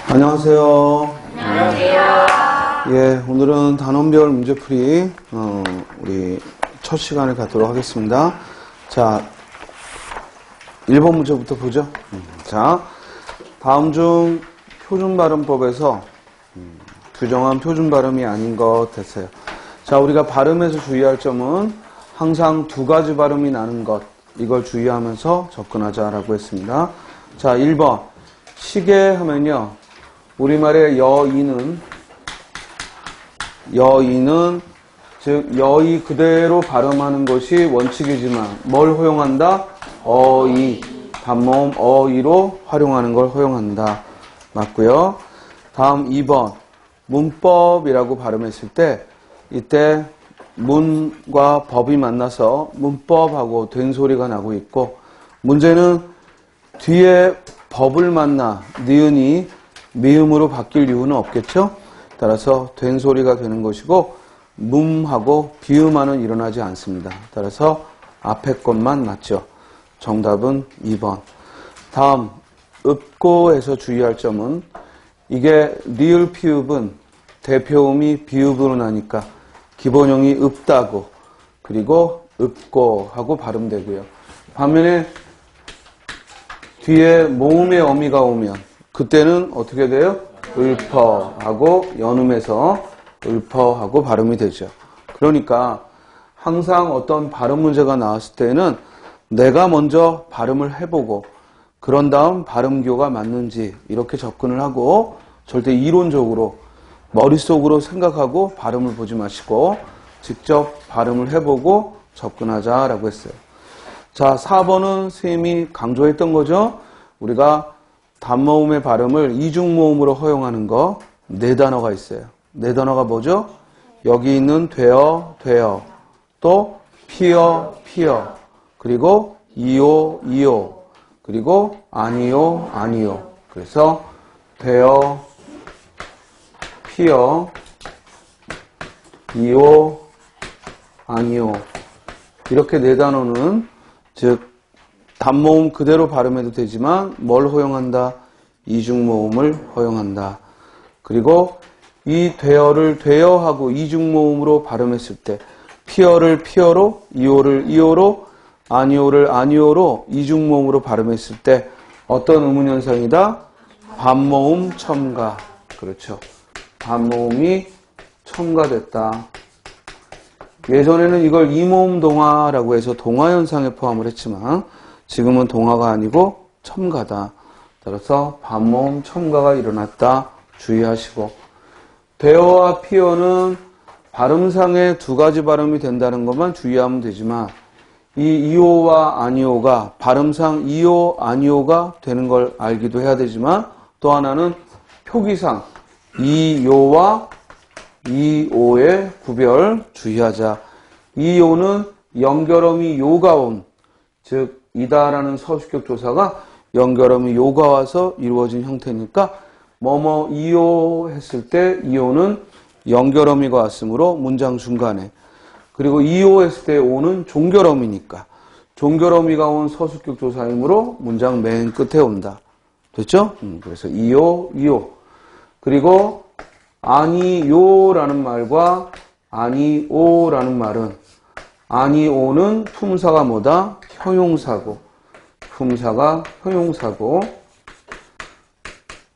안녕하세요. 안녕하세요. 예, 오늘은 단원별 문제풀이 우리 첫 시간을 갖도록 하겠습니다. 자, 1번 문제부터 보죠. 자, 다음 중 표준발음법에서 규정한 표준발음이 아닌 것 됐어요. 자, 우리가 발음에서 주의할 점은 항상 두 가지 발음이 나는 것, 이걸 주의하면서 접근하자라고 했습니다. 자, 1번 시계 하면요, 우리말의 여의는 즉 여의 그대로 발음하는 것이 원칙이지만 뭘 허용한다? 어의, 단모음 어의로 활용하는 걸 허용한다. 맞고요. 다음 2번 문법이라고 발음했을 때 이때 문과 법이 만나서 문법하고 된 소리가 나고 있고, 문제는 뒤에 법을 만나 니은이 미음으로 바뀔 이유는 없겠죠? 따라서 된 소리가 되는 것이고 문하고 비음화는 일어나지 않습니다. 따라서 앞에 것만 맞죠. 정답은 2번. 다음 읍고에서 주의할 점은 이게 리을 피읍은 대표음이 비읍으로 나니까 기본형이 읍다고 그리고 읍고 하고 발음되고요. 반면에 뒤에 모음의 어미가 오면 그때는 어떻게 돼요? 읊어하고 연음해서 읊어하고 발음이 되죠. 그러니까 항상 어떤 발음 문제가 나왔을 때는 내가 먼저 발음을 해보고 그런 다음 발음교가 맞는지 이렇게 접근을 하고, 절대 이론적으로 머릿속으로 생각하고 발음을 보지 마시고 직접 발음을 해보고 접근하자라고 했어요. 자, 4번은 선생님이 강조했던 거죠. 우리가 단모음의 발음을 이중모음으로 허용하는 거 네 단어가 있어요. 네 단어가 뭐죠? 여기 있는 되어, 또 피어, 그리고 이오, 그리고 아니요. 그래서 되어, 피어, 이오, 아니요. 이렇게 네 단어는 즉 단모음 그대로 발음해도 되지만 뭘 허용한다? 이중모음을 허용한다. 그리고 이 되어를 되어하고 이중모음으로 발음했을 때 피어를 피어로, 이오를 이오로, 아니오를 아니오로 이중모음으로 발음했을 때 어떤 의문현상이다? 반모음 첨가. 그렇죠. 반모음이 첨가됐다. 예전에는 이걸 이모음 동화라고 해서 동화현상에 포함을 했지만 지금은 동화가 아니고 첨가다. 따라서 반모음 첨가가 일어났다. 주의하시고, 되어와 피어는 발음상에 두 가지 발음이 된다는 것만 주의하면 되지만 이 이오와 아니오가 발음상 이오, 아니오가 되는 걸 알기도 해야 되지만, 또 하나는 표기상 이요와 이오의 구별 주의하자. 이요는 연결음이 요가 온, 즉 이다라는 서술격 조사가 연결음이 요가 와서 이루어진 형태니까 뭐뭐 이요 했을 때 이요는 연결음이가 왔으므로 문장 중간에, 그리고 이요 했을 때 오는 종결음이니까 종결음이가 온 서술격 조사이므로 문장 맨 끝에 온다. 됐죠? 그래서 이요. 그리고 아니요라는 말과 아니오라는 말은, 아니오는 품사가 뭐다? 형용사고, 품사가 형용사고,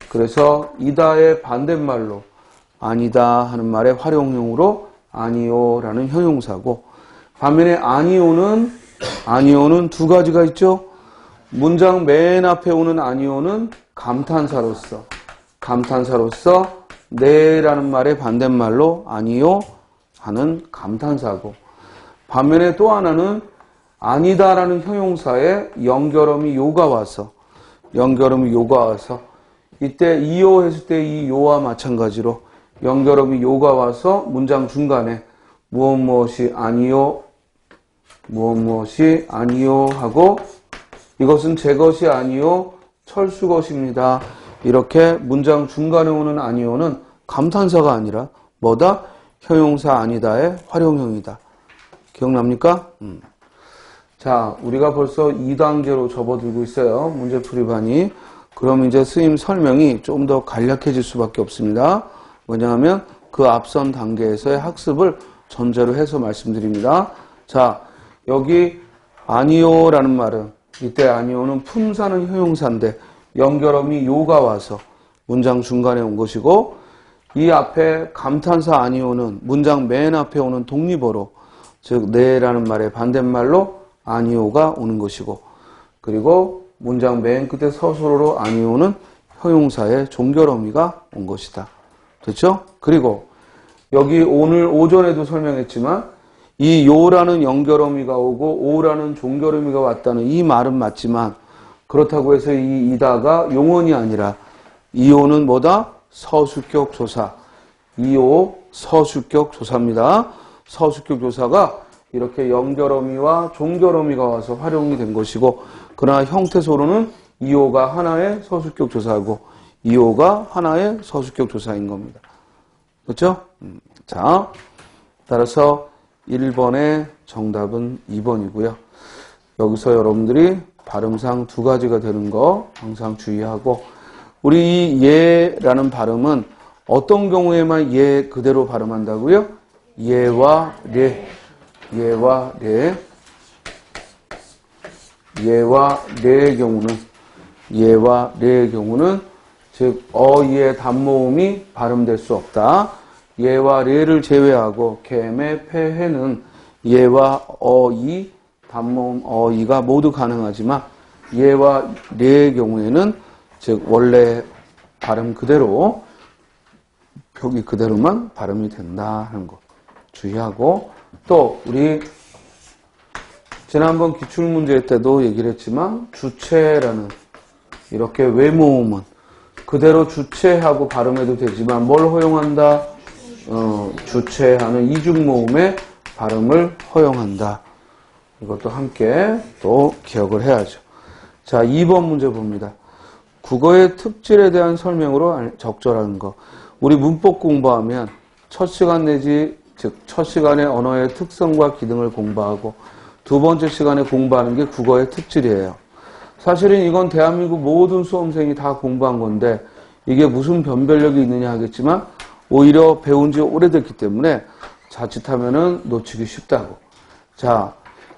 그래서 이다의 반대말로 아니다 하는 말의 활용용으로 아니오라는 형용사고, 반면에 아니오는 두 가지가 있죠. 문장 맨 앞에 오는 아니오는 감탄사로서 네라는 말의 반대말로 아니요 하는 감탄사고, 반면에 또 하나는 아니다라는 형용사에 연결음이 요가 와서 이때 이요 했을 때 이 요와 마찬가지로 연결음이 요가 와서 문장 중간에 무엇이 아니요 하고, 이것은 제 것이 아니요 철수 것입니다. 이렇게 문장 중간에 오는 아니요는 감탄사가 아니라 뭐다? 형용사 아니다의 활용형이다. 기억납니까? 자, 우리가 벌써 2단계로 접어들고 있어요. 문제풀이반이. 그럼 이제 스님 설명이 좀 더 간략해질 수밖에 없습니다. 뭐냐면 그 앞선 단계에서의 학습을 전제로 해서 말씀드립니다. 자, 여기 아니오라는 말은, 이때 아니오는 품사는 효용사인데 연결어미 요가 와서 문장 중간에 온 것이고, 이 앞에 감탄사 아니오는 문장 맨 앞에 오는 독립어로, 즉 네라는 말의 반대말로 아니오가 오는 것이고, 그리고 문장 맨 끝에 서술어로 아니오는 형용사의 종결어미가 온 것이다. 됐죠? 그리고 여기 오늘 오전에도 설명했지만 이 요라는 연결어미가 오고 오라는 종결어미가 왔다는 이 말은 맞지만, 그렇다고 해서 이 이다가 용언이 아니라 이오는 뭐다? 서술격 조사. 이오 서술격 조사입니다. 서술격 조사가 이렇게 연결어미와 종결어미가 와서 활용이 된 것이고, 그러나 형태소로는 이오가 하나의 서술격 조사고 이오가 하나의 서술격 조사인 겁니다. 그렇죠? 자, 따라서 1번의 정답은 2번이고요. 여기서 여러분들이 발음상 두 가지가 되는 거 항상 주의하고, 우리 이 예라는 발음은 어떤 경우에만 예 그대로 발음한다고요? 예와 레, 예와 레, 예와 레의 경우는 즉 어이의 단모음이 발음될 수 없다. 예와 레를 제외하고 개매 폐해는 예와 어이 단모음 어이가 모두 가능하지만 예와 레의 경우에는 즉 원래 발음 그대로 표기 그대로만 발음이 된다 하는 거 주의하고, 또 우리 지난번 기출문제 때도 얘기를 했지만 주체라는 이렇게 외모음은 그대로 주체하고 발음해도 되지만 뭘 허용한다? 주체하는 이중모음의 발음을 허용한다. 이것도 함께 또 기억을 해야죠. 자, 2번 문제 봅니다. 국어의 특질에 대한 설명으로 적절한 거. 우리 문법 공부하면 첫 시간 내지 즉 첫 시간에 언어의 특성과 기능을 공부하고 두 번째 시간에 공부하는 게 국어의 특질이에요. 사실은 이건 대한민국 모든 수험생이 다 공부한 건데 이게 무슨 변별력이 있느냐 하겠지만 오히려 배운 지 오래됐기 때문에 자칫하면은 놓치기 쉽다고. 자,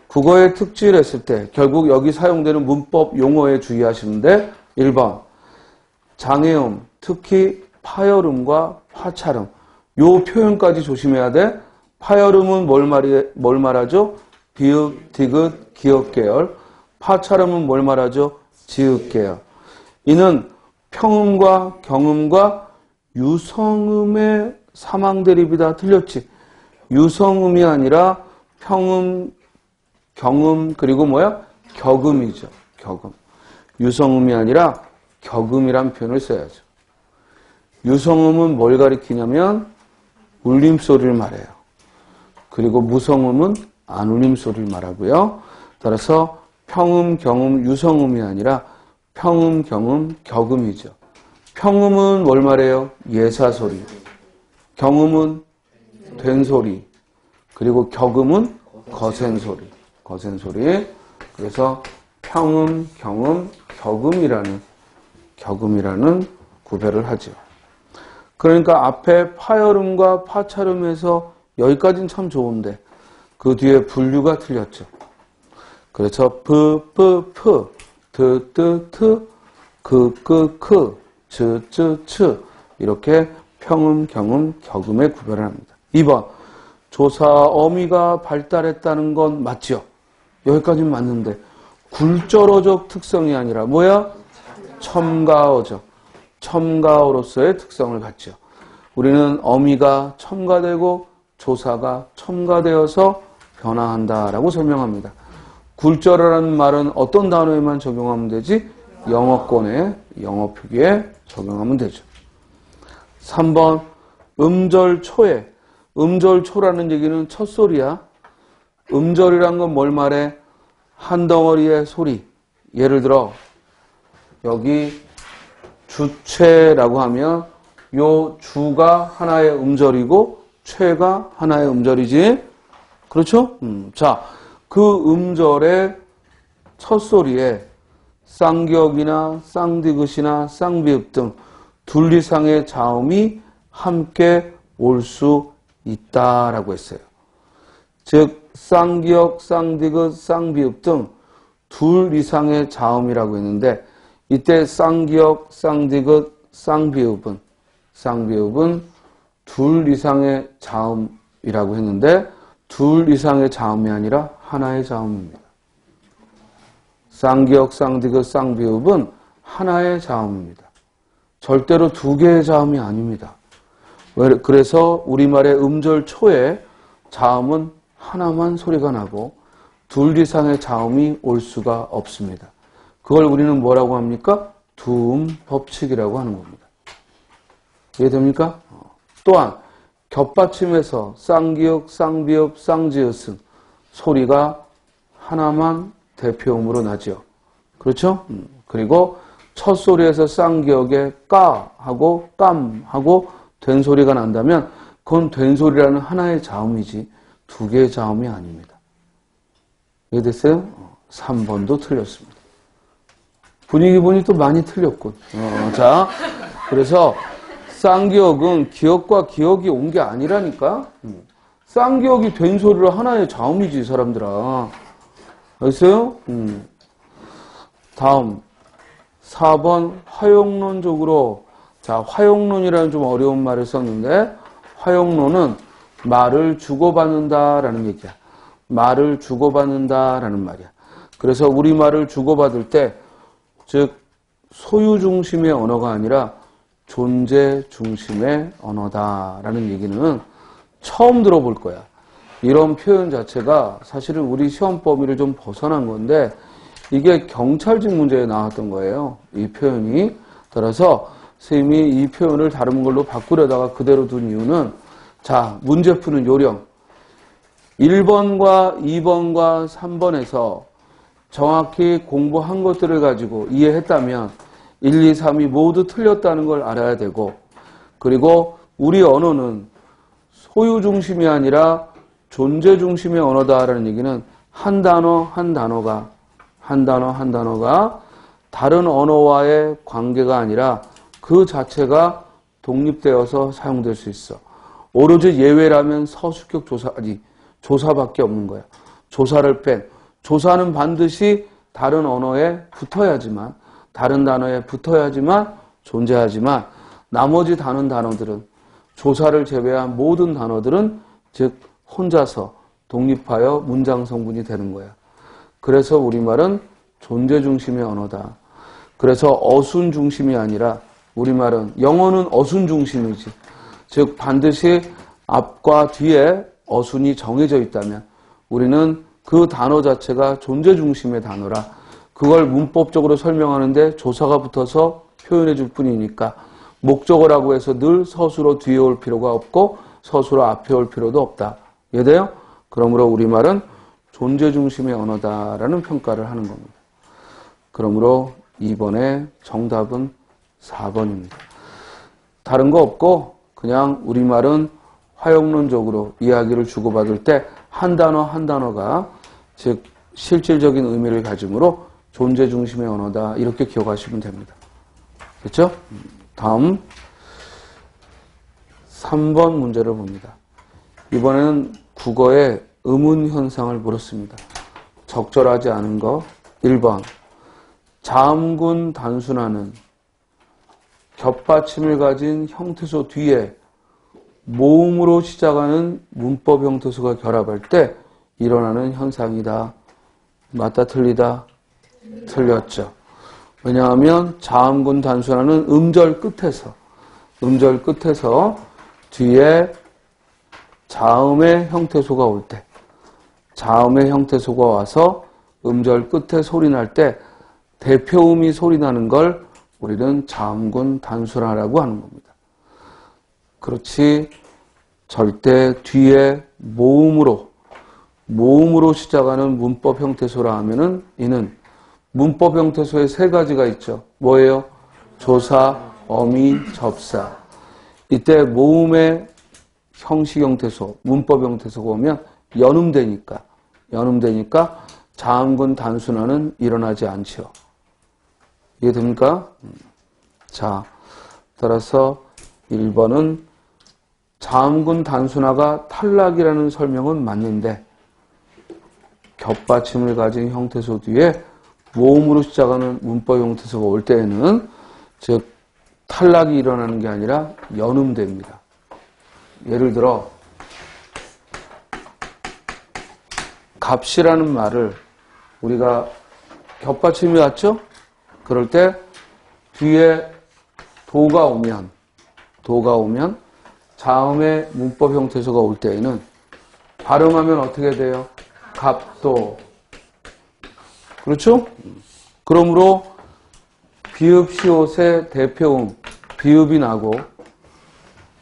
국어의 특질 했을 때 결국 여기 사용되는 문법 용어에 주의하시는데 1번 장애음, 특히 파열음과 파찰음, 요 표현까지 조심해야 돼. 파열음은 뭘 말하죠? 비읍, 디귿, 기역 계열. 파찰음은 뭘 말하죠? 지읒 계열. 이는 평음과 경음과 유성음의 사망대립이다. 틀렸지? 유성음이 아니라 평음, 경음, 그리고 뭐야? 격음이죠. 격음. 유성음이 아니라 격음이란 표현을 써야죠. 유성음은 뭘 가리키냐면 울림소리를 말해요. 그리고 무성음은 안 울림소리를 말하고요. 따라서 평음, 경음, 유성음이 아니라 평음, 경음, 격음이죠. 평음은 뭘 말해요? 예사소리. 경음은 된소리. 그리고 격음은 거센소리. 거센소리. 그래서 평음, 경음, 격음이라는 구별을 하죠. 그러니까 앞에 파열음과 파찰음에서 여기까지는 참 좋은데 그 뒤에 분류가 틀렸죠. 그래서 프, 프, 프, 트, 뜨, 트, 그, 크, 츠, 쯔, 츠 이렇게 평음, 경음, 격음의 구별을 합니다. 2번 조사 어미가 발달했다는 건 맞죠? 여기까지는 맞는데 굴절어적 특성이 아니라 뭐야? 첨가어적. 첨가어로서의 특성을 갖죠. 우리는 어미가 첨가되고 조사가 첨가되어서 변화한다라고 설명합니다. 굴절어라는 말은 어떤 단어에만 적용하면 되지? 영어권에, 영어 표기에 적용하면 되죠. 3번 음절초에. 음절초라는 얘기는 첫소리야. 음절이란 건 뭘 말해? 한 덩어리의 소리. 예를 들어 여기 주체라고 하면 요 주가 하나의 음절이고 최가 하나의 음절이지. 그렇죠? 자, 그 음절의 첫 소리에 쌍기역이나 쌍디귿이나 쌍비읍 등 둘 이상의 자음이 함께 올 수 있다라고 했어요. 즉 쌍기역, 쌍디귿, 쌍비읍 등 둘 이상의 자음이라고 했는데 이때 쌍기역, 쌍디귿, 쌍비읍은 둘 이상의 자음이라고 했는데 둘 이상의 자음이 아니라 하나의 자음입니다. 쌍기역, 쌍디귿, 쌍비읍은 하나의 자음입니다. 절대로 두 개의 자음이 아닙니다. 그래서 우리말의 음절 초에 자음은 하나만 소리가 나고 둘 이상의 자음이 올 수가 없습니다. 그걸 우리는 뭐라고 합니까? 두음 법칙이라고 하는 겁니다. 이해됩니까? 또한 겹받침에서 쌍기역, 쌍비읍, 쌍지읒은 소리가 하나만 대표음으로 나죠. 그렇죠? 그리고 첫 소리에서 쌍기역에 까 하고 깜 하고 된 소리가 난다면 그건 된 소리라는 하나의 자음이지 두 개의 자음이 아닙니다. 이해됐어요? 3번도 틀렸습니다. 분위기 보니 또 많이 틀렸군. 자, 그래서 쌍기역은 기역과 기역이 온 게 아니라니까. 쌍기역이 된 소리로 하나의 자음이지, 이 사람들아. 알겠어요? 다음 4번 화용론적으로. 자, 화용론이라는 좀 어려운 말을 썼는데 화용론은 말을 주고받는다라는 얘기야. 말을 주고받는다라는 말이야. 그래서 우리말을 주고받을 때 즉 소유 중심의 언어가 아니라 존재 중심의 언어다라는 얘기는 처음 들어볼 거야. 이런 표현 자체가 사실은 우리 시험 범위를 좀 벗어난 건데 이게 경찰직 문제에 나왔던 거예요. 이 표현이. 따라서 선생님이 이 표현을 다른 걸로 바꾸려다가 그대로 둔 이유는 자, 문제 푸는 요령. 1번과 2번과 3번에서 정확히 공부한 것들을 가지고 이해했다면 1, 2, 3이 모두 틀렸다는 걸 알아야 되고 그리고 우리 언어는 소유 중심이 아니라 존재 중심의 언어다라는 얘기는 한 단어 한 단어가 다른 언어와의 관계가 아니라 그 자체가 독립되어서 사용될 수 있어. 오로지 예외라면 서술격 조사밖에 없는 거야. 조사를 뺀. 조사는 반드시 다른 언어에 붙어야지만 다른 단어에 붙어야지만 존재하지만 나머지 다른 단어들은 조사를 제외한 모든 단어들은 즉 혼자서 독립하여 문장 성분이 되는 거야. 그래서 우리말은 존재 중심의 언어다. 그래서 어순 중심이 아니라 우리말은 영어는 어순 중심이지. 즉 반드시 앞과 뒤에 어순이 정해져 있다면 우리는 그 단어 자체가 존재 중심의 단어라. 그걸 문법적으로 설명하는데 조사가 붙어서 표현해 줄 뿐이니까 목적어라고 해서 늘 서술어 뒤에 올 필요가 없고 서술어 앞에 올 필요도 없다. 이해돼요? 그러므로 우리말은 존재 중심의 언어다라는 평가를 하는 겁니다. 그러므로 2번의 정답은 4번입니다. 다른 거 없고 그냥 우리말은 화용론적으로 이야기를 주고받을 때 한 단어 한 단어가 즉 실질적인 의미를 가지므로 존재 중심의 언어다 이렇게 기억하시면 됩니다. 그렇죠? 다음 3번 문제를 봅니다. 이번에는 국어의 의문 현상을 물었습니다. 적절하지 않은 거 1번 자음군 단순화는 겹받침을 가진 형태소 뒤에 모음으로 시작하는 문법 형태소가 결합할 때 일어나는 현상이다. 맞다 틀리다? 틀렸죠. 왜냐하면 자음군 단순화는 음절 끝에서 뒤에 자음의 형태소가 올 때 자음의 형태소가 와서 음절 끝에 소리 날 때 대표음이 소리 나는 걸 우리는 자음군 단순화라고 하는 겁니다. 그렇지 절대 뒤에 모음으로 시작하는 문법 형태소라 하면은 이는 문법 형태소에 세 가지가 있죠. 뭐예요? 조사, 어미, 접사. 이때 모음의 형식 형태소, 문법 형태소가 오면 연음되니까 자음군 단순화는 일어나지 않죠. 이해됩니까? 자, 따라서 1번은 자음군 단순화가 탈락이라는 설명은 맞는데 겹받침을 가진 형태소 뒤에 모음으로 시작하는 문법 형태소가 올 때에는 즉 탈락이 일어나는 게 아니라 연음됩니다. 예를 들어 값이라는 말을 우리가 겹받침이 왔죠? 그럴 때 뒤에 도가 오면 자음의 문법 형태소가 올 때에는 발음하면 어떻게 돼요? 값도. 그렇죠? 그러므로 비읍, 시옷의 대표음, 비읍이 나고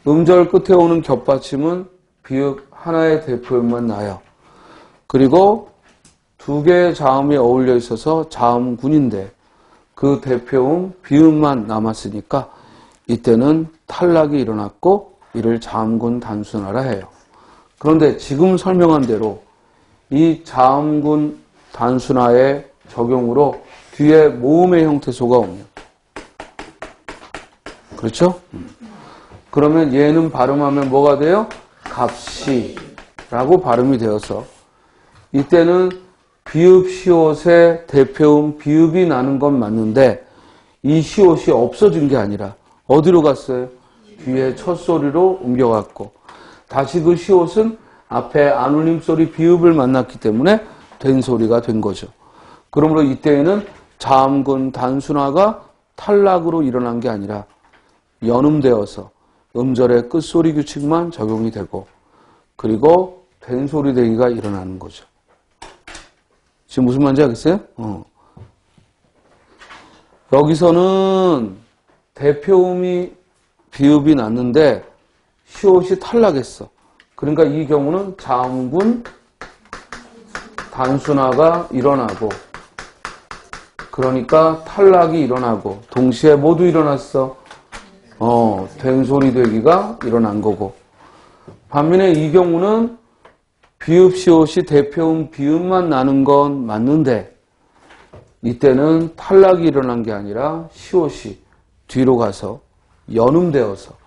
음절 끝에 오는 겹받침은 비읍 하나의 대표음만 나요. 그리고 두 개의 자음이 어울려 있어서 자음군인데 그 대표음, 비읍만 남았으니까 이때는 탈락이 일어났고 이를 자음군 단순화라 해요. 그런데 지금 설명한 대로 이 자음군 단순화의 적용으로 뒤에 모음의 형태소가 오면 그렇죠? 그러면 얘는 발음하면 뭐가 돼요? 값이라고 발음이 되어서 이때는 비읍 시옷의 대표음 비읍이 나는 건 맞는데 이 시옷이 없어진 게 아니라 어디로 갔어요? 뒤에 첫 소리로 옮겨갔고 다시 그 시옷은 앞에 안울림 소리 비읍을 만났기 때문에 된 소리가 된 거죠. 그러므로 이때에는 자음군 단순화가 탈락으로 일어난 게 아니라 연음되어서 음절의 끝소리 규칙만 적용이 되고 그리고 된 소리 되기가 일어나는 거죠. 지금 무슨 말인지 알겠어요? 여기서는 대표음이 비읍이 났는데 시옷이 탈락했어. 그러니까 이 경우는 자음군 단순화가 일어나고 그러니까 탈락이 일어나고 동시에 모두 일어났어. 된 소리 되기가 일어난 거고 반면에 이 경우는 비읍 시옷이 대표음 비읍만 나는 건 맞는데 이때는 탈락이 일어난 게 아니라 시옷이 뒤로 가서 연음되어서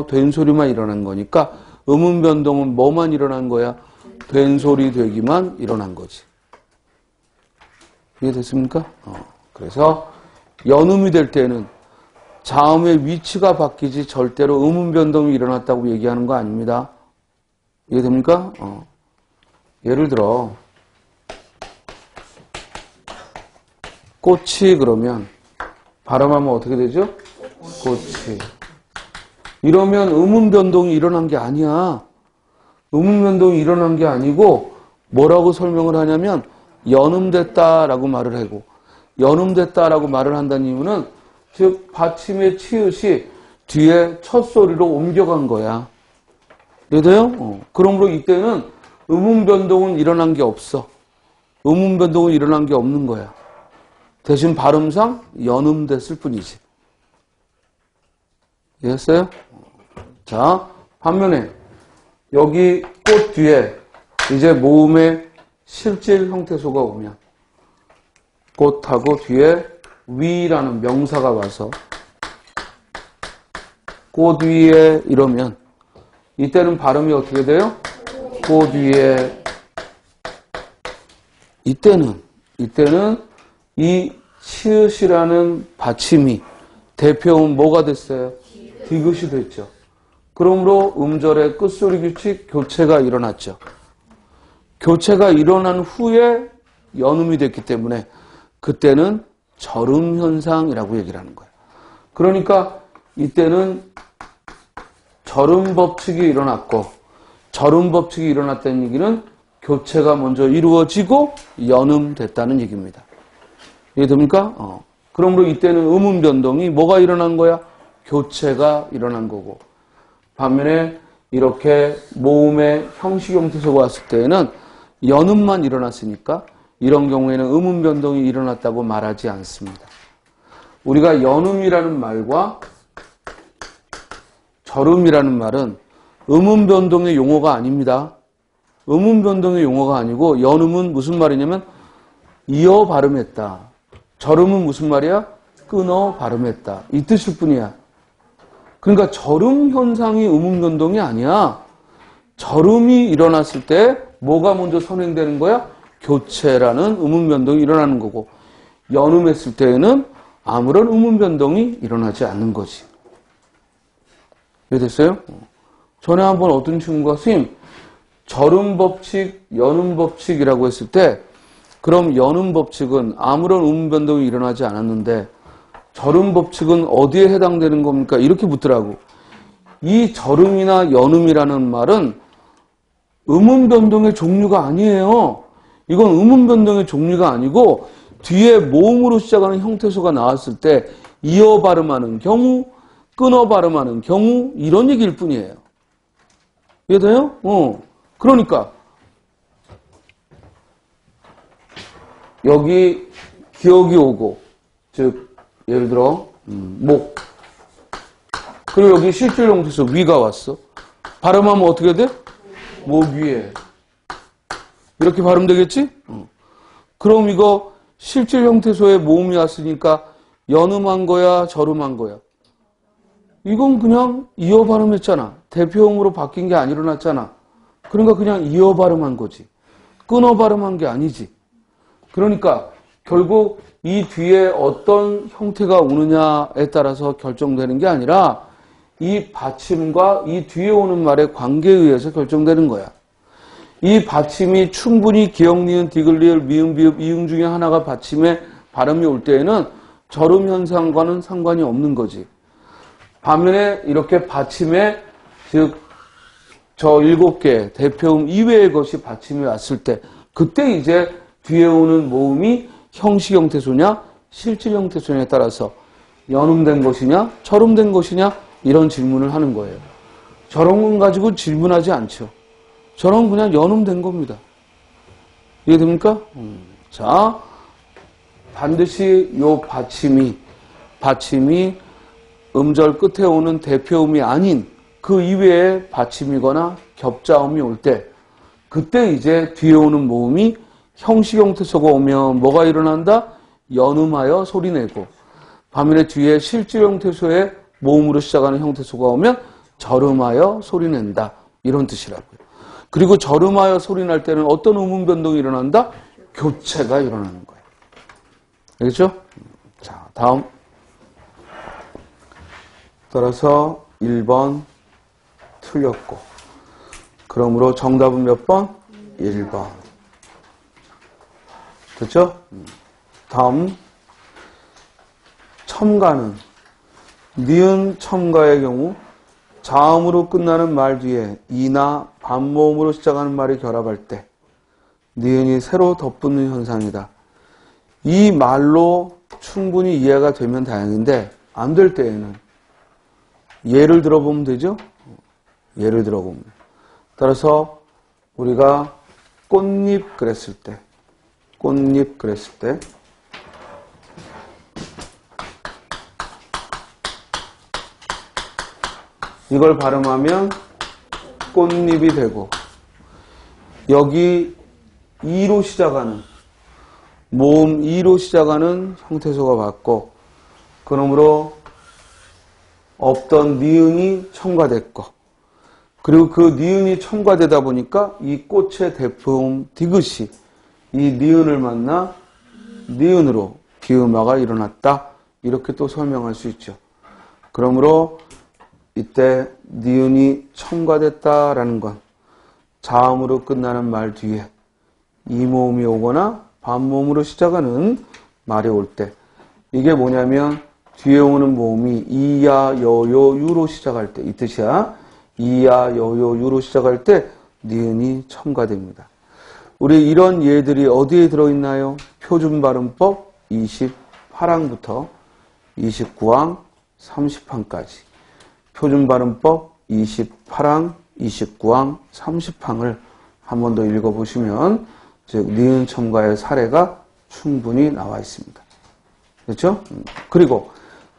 된 소리만 일어난 거니까 음음 변동은 뭐만 일어난 거야? 된 소리 되기만 일어난 거지. 이해됐습니까? 그래서 연음이 될 때는 자음의 위치가 바뀌지 절대로 음음 변동이 일어났다고 얘기하는 거 아닙니다. 이해됩니까? 예를 들어 꽃이 그러면 발음하면 어떻게 되죠? 꽃이. 이러면 음음 변동이 일어난 게 아니야. 음음 변동이 일어난 게 아니고 뭐라고 설명을 하냐면 연음됐다라고 말을 하고 연음됐다라고 말을 한다는 이유는 즉 받침의 치읓이 뒤에 첫 소리로 옮겨간 거야. 이해돼요? 그러므로 이때는 음음 변동은 일어난 게 없어. 음음 변동은 일어난 게 없는 거야. 대신 발음상 연음됐을 뿐이지. 이해했어요? 자, 반면에 여기 꽃 뒤에 이제 모음의 실질 형태소가 오면 꽃하고 뒤에 위라는 명사가 와서 꽃 위에 이러면 이때는 발음이 어떻게 돼요? 꽃 위에. 이때는 이 치읓이라는 받침이 대표음 뭐가 됐어요? 디귿이 됐죠. 그러므로 음절의 끝소리 규칙 교체가 일어났죠. 교체가 일어난 후에 연음이 됐기 때문에 그때는 절음현상이라고 얘기를 하는 거예요. 그러니까 이때는 절음법칙이 일어났고 절음법칙이 일어났다는 얘기는 교체가 먼저 이루어지고 연음됐다는 얘기입니다. 이해됩니까? 그러므로 이때는 음음 변동이 뭐가 일어난 거야? 교체가 일어난 거고 반면에 이렇게 모음의 형식 형태소가 왔을 때에는 연음만 일어났으니까 이런 경우에는 음음 변동이 일어났다고 말하지 않습니다. 우리가 연음이라는 말과 절음이라는 말은 음음 변동의 용어가 아닙니다. 음음 변동의 용어가 아니고 연음은 무슨 말이냐면 이어 발음했다. 절음은 무슨 말이야? 끊어 발음했다. 이 뜻일 뿐이야. 그러니까 절음 현상이 음음변동이 아니야. 절음이 일어났을 때 뭐가 먼저 선행되는 거야? 교체라는 음음변동이 일어나는 거고, 연음했을 때에는 아무런 음음변동이 일어나지 않는 거지. 이해됐어요? 전에 한번 어떤 친구가 선생님, 절음법칙, 연음법칙이라고 했을 때 그럼 연음법칙은 아무런 음음변동이 일어나지 않았는데 절음법칙은 어디에 해당되는 겁니까? 이렇게 묻더라고. 이 절음이나 연음이라는 말은 음음변동의 종류가 아니에요. 이건 음음변동의 종류가 아니고 뒤에 모음으로 시작하는 형태소가 나왔을 때 이어 발음하는 경우, 끊어 발음하는 경우 이런 얘기일 뿐이에요. 이해돼요? 그러니까 여기 기억이 오고, 즉 예를 들어 목, 그리고 여기 실질 형태소 위가 왔어. 발음하면 어떻게 돼? 목 위에 이렇게 발음되겠지? 그럼 이거 실질 형태소에 모음이 왔으니까 연음한 거야, 절음한 거야? 이건 그냥 이어 발음했잖아. 대표음으로 바뀐 게 안 일어났잖아. 그러니까 그냥 이어 발음한 거지. 끊어 발음한 게 아니지. 그러니까 결국 이 뒤에 어떤 형태가 오느냐에 따라서 결정되는 게 아니라 이 받침과 이 뒤에 오는 말의 관계에 의해서 결정되는 거야. 이 받침이 충분히 기역, 니은, 디귿, 리을, 미음, 비읍, 이응 중에 하나가 받침에 발음이 올 때에는 절음 현상과는 상관이 없는 거지. 반면에 이렇게 받침에, 즉 저 7개 대표음 이외의 것이 받침이 왔을 때 그때 이제 뒤에 오는 모음이 형식 형태소냐 실질 형태소냐에 따라서 연음된 것이냐 절음된 것이냐 이런 질문을 하는 거예요. 저런 건 가지고 질문하지 않죠. 저런 그냥 연음된 겁니다. 이해됩니까? 자, 반드시 요 받침이 음절 끝에 오는 대표음이 아닌 그 이외에 받침이거나 겹자음이 올 때 그때 이제 뒤에 오는 모음이 형식 형태소가 오면 뭐가 일어난다? 연음하여 소리내고, 반면에 뒤에 실질 형태소에 모음으로 시작하는 형태소가 오면 절음하여 소리낸다. 이런 뜻이라고요. 그리고 절음하여 소리날 때는 어떤 음음 변동이 일어난다? 교체가 일어나는 거예요. 알겠죠? 자, 다음. 따라서 1번 틀렸고, 그러므로 정답은 몇 번? 1번. 됐죠? 다음. 첨가는 니은 첨가의 경우 자음으로 끝나는 말 뒤에 이나 반모음으로 시작하는 말이 결합할 때 니은이 새로 덧붙는 현상이다. 이 말로 충분히 이해가 되면 다행인데 안 될 때에는 예를 들어보면 되죠? 예를 들어보면. 따라서 우리가 꽃잎 그랬을 때 이걸 발음하면 꽃잎이 되고, 여기 이로 시작하는 모음 이로 시작하는 형태소가 받고, 그러므로 없던 니은이 첨가됐고, 그리고 그 니은이 첨가되다 보니까 이 꽃의 대표음 디귿이 이 니은을 만나 니은으로 비음화가 일어났다. 이렇게 또 설명할 수 있죠. 그러므로 이때 니은이 첨가됐다라는 건 자음으로 끝나는 말 뒤에 이모음이 오거나 반모음으로 시작하는 말이 올 때, 이게 뭐냐면 뒤에 오는 모음이 이야 여요 유로 시작할 때 이 뜻이야. 이야 여요 유로 시작할 때 니은이 첨가됩니다. 우리 이런 예들이 어디에 들어있나요? 표준발음법 28항부터 29항 30항까지. 표준발음법 28항, 29항, 30항을 한 번 더 읽어보시면 즉 니은 첨가의 사례가 충분히 나와 있습니다. 그렇죠? 그리고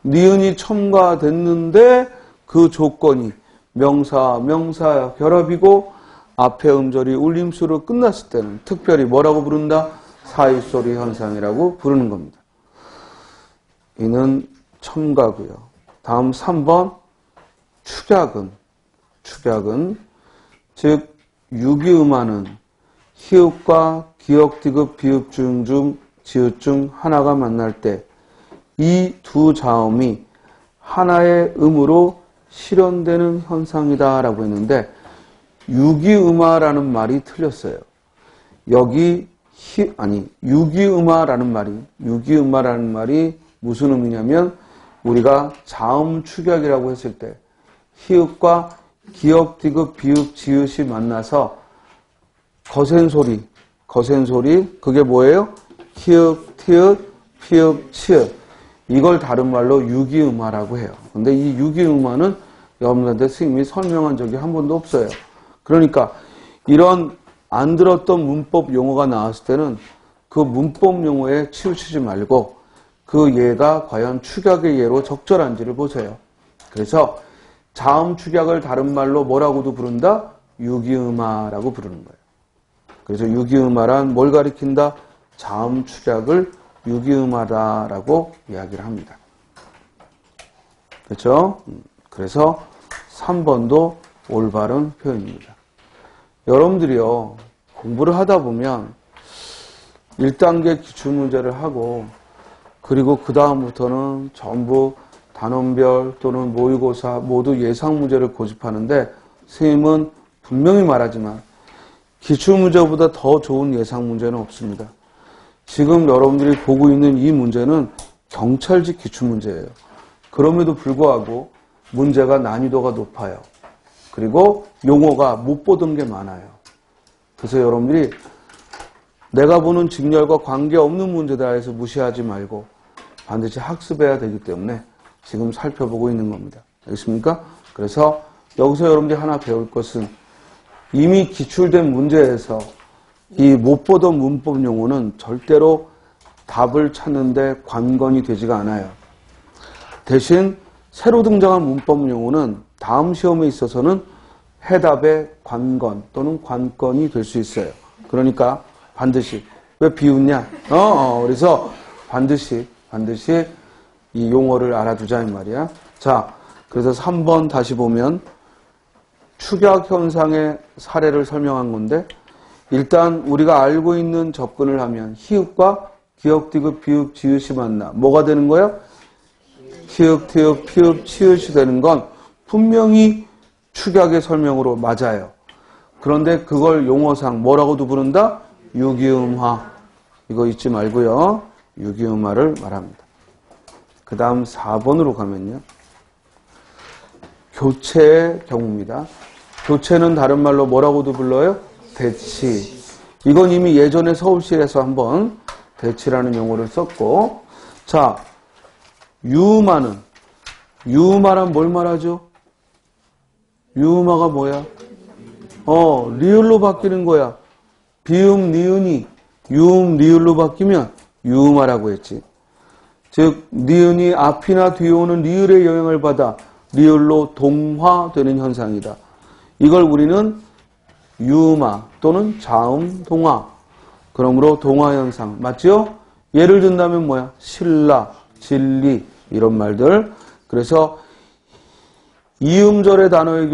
니은이 첨가됐는데 그 조건이 명사 결합이고 앞에 음절이 울림수로 끝났을 때는 특별히 뭐라고 부른다? 사이소리 현상이라고 부르는 겁니다. 이는 첨가고요. 다음 3번 축약은 즉 유기음화는 히읗과 기역, 디귿, 비읍, 주음 중 지읒 중 하나가 만날 때 이 두 자음이 하나의 음으로 실현되는 현상이다 라고 했는데 유기음화라는 말이 틀렸어요. 여기 유기음화라는 말이 무슨 의미냐면 우리가 자음 축약이라고 했을 때 히읗과 기역, 디귿, 비읍, 지읒이 만나서 거센 소리 그게 뭐예요? 히읗, 티읕, 피읕, 치읓 이걸 다른 말로 유기음화라고 해요. 근데 이 유기음화는 여러분들한테 선생님이 설명한 적이 한 번도 없어요. 그러니까 이런 안 들었던 문법 용어가 나왔을 때는 그 문법 용어에 치우치지 말고 그 예가 과연 축약의 예로 적절한지를 보세요. 그래서 자음 축약을 다른 말로 뭐라고도 부른다? 유기음화라고 부르는 거예요. 그래서 유기음화란 뭘 가리킨다? 자음 축약을 유기음화다라고 이야기를 합니다. 그렇죠? 그래서 3번도 올바른 표현입니다. 여러분들이요, 공부를 하다 보면 1단계 기출문제를 하고 그리고 그 다음부터는 전부 단원별 또는 모의고사 모두 예상문제를 고집하는데 선생님은 분명히 말하지만 기출문제보다 더 좋은 예상문제는 없습니다. 지금 여러분들이 보고 있는 이 문제는 경찰직 기출문제예요. 그럼에도 불구하고 문제가 난이도가 높아요. 그리고 용어가 못 보던 게 많아요. 그래서 여러분들이 내가 보는 직렬과 관계없는 문제다 해서 무시하지 말고 반드시 학습해야 되기 때문에 지금 살펴보고 있는 겁니다. 알겠습니까? 그래서 여기서 여러분들이 하나 배울 것은 이미 기출된 문제에서 이 못 보던 문법 용어는 절대로 답을 찾는데 관건이 되지가 않아요. 대신 새로 등장한 문법 용어는 다음 시험에 있어서는 해답의 관건 또는 관건이 될 수 있어요. 그러니까 반드시 왜 비웃냐? 그래서 반드시 이 용어를 알아두자 이 말이야. 자, 그래서 3번 다시 보면 축약 현상의 사례를 설명한 건데 일단 우리가 알고 있는 접근을 하면 히읗과 기역, 디귿, 비읍, 지읒이 만나 뭐가 되는 거야? 히읗, 티읕, 피읕, 치읓이 되는 건 분명히 축약의 설명으로 맞아요. 그런데 그걸 용어상 뭐라고도 부른다? 유기음화. 이거 잊지 말고요. 유기음화를 말합니다. 그 다음 4번으로 가면요. 교체의 경우입니다. 교체는 다른 말로 뭐라고도 불러요? 대치. 이건 이미 예전에 서울시에서 한번 대치라는 용어를 썼고, 자, 유음화는 뭘 말하죠? 유음화가 뭐야? 리을로 바뀌는 거야. 비음, 니은이 유음, 리을로 바뀌면 유음화라고 했지. 즉, 니은이 앞이나 뒤에 오는 리을의 영향을 받아 리을로 동화되는 현상이다. 이걸 우리는 유음화 또는 자음 동화. 그러므로 동화 현상. 맞죠? 예를 든다면 뭐야? 신라, 진리 이런 말들. 그래서 이음절의 단어의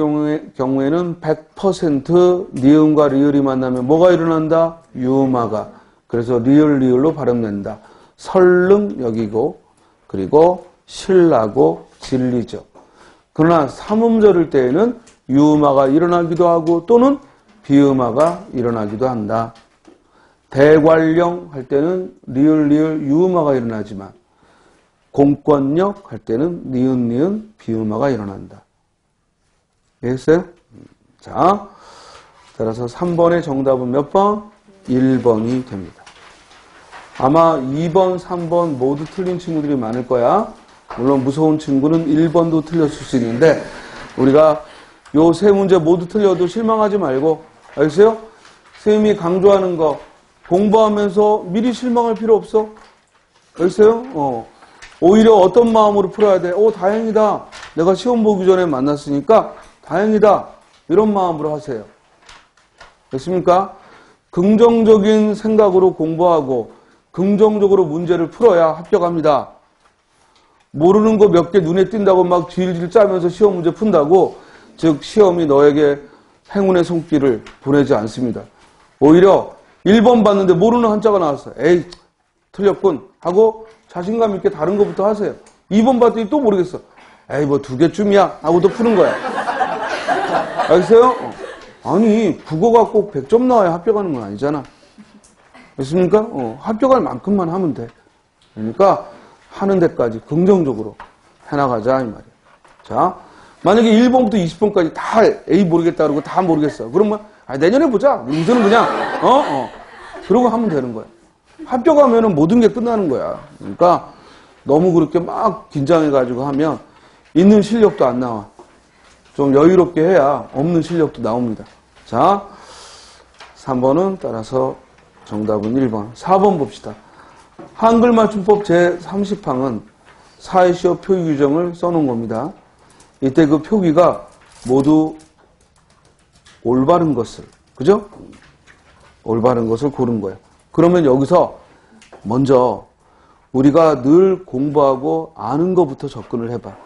경우에는 100% 니은과 리을이 만나면 뭐가 일어난다? 유음화가. 그래서 리을로 발음된다. 설릉 여기고 그리고 신라고 진리죠. 그러나 삼음절일 때에는 유음화가 일어나기도 하고 또는 비음화가 일어나기도 한다. 대관령 할 때는 리을 유음화가 일어나지만 공권력 할 때는 니은 비음화가 일어난다. 이해했어요? 자, 따라서 3번의 정답은 몇 번? 1번이 됩니다. 아마 2번, 3번 모두 틀린 친구들이 많을 거야. 물론 무서운 친구는 1번도 틀렸을 수 있는데 우리가 요 세 문제 모두 틀려도 실망하지 말고, 알겠어요? 선생님이 강조하는 거 공부하면서 미리 실망할 필요 없어. 알겠어요? 오히려 어떤 마음으로 풀어야 돼? 다행이다. 내가 시험 보기 전에 만났으니까 다행이다. 이런 마음으로 하세요. 됐습니까? 긍정적인 생각으로 공부하고 긍정적으로 문제를 풀어야 합격합니다. 모르는 거 몇 개 눈에 띈다고 막 질질 짜면서 시험 문제 푼다고 즉 시험이 너에게 행운의 손길을 보내지 않습니다. 오히려 1번 봤는데 모르는 한자가 나왔어. 에이 틀렸군 하고 자신감 있게 다른 것부터 하세요. 2번 봤더니 또 모르겠어. 에이 뭐 2개쯤이야 하고 또 푸는 거야. 알겠어요? 아니 국어가 꼭 100점 나와야 합격하는 건 아니잖아. 됐습니까? 합격할 만큼만 하면 돼. 그러니까 하는 데까지 긍정적으로 해나가자 이 말이야. 자, 만약에 1번부터 20번까지 다 A 모르겠다 그러고 다 모르겠어. 그러면 내년에 보자. 우선은 그냥 그러고 하면 되는 거야. 합격하면은 모든 게 끝나는 거야. 그러니까 너무 그렇게 막 긴장해가지고 하면 있는 실력도 안 나와. 좀 여유롭게 해야 없는 실력도 나옵니다. 자, 3번은 따라서 정답은 1번. 4번 봅시다. 한글 맞춤법 제30항은 사회시효 표기 규정을 써놓은 겁니다. 이때 그 표기가 모두 올바른 것을, 그죠? 올바른 것을 고른 거예요. 그러면 여기서 먼저 우리가 늘 공부하고 아는 것부터 접근을 해봐.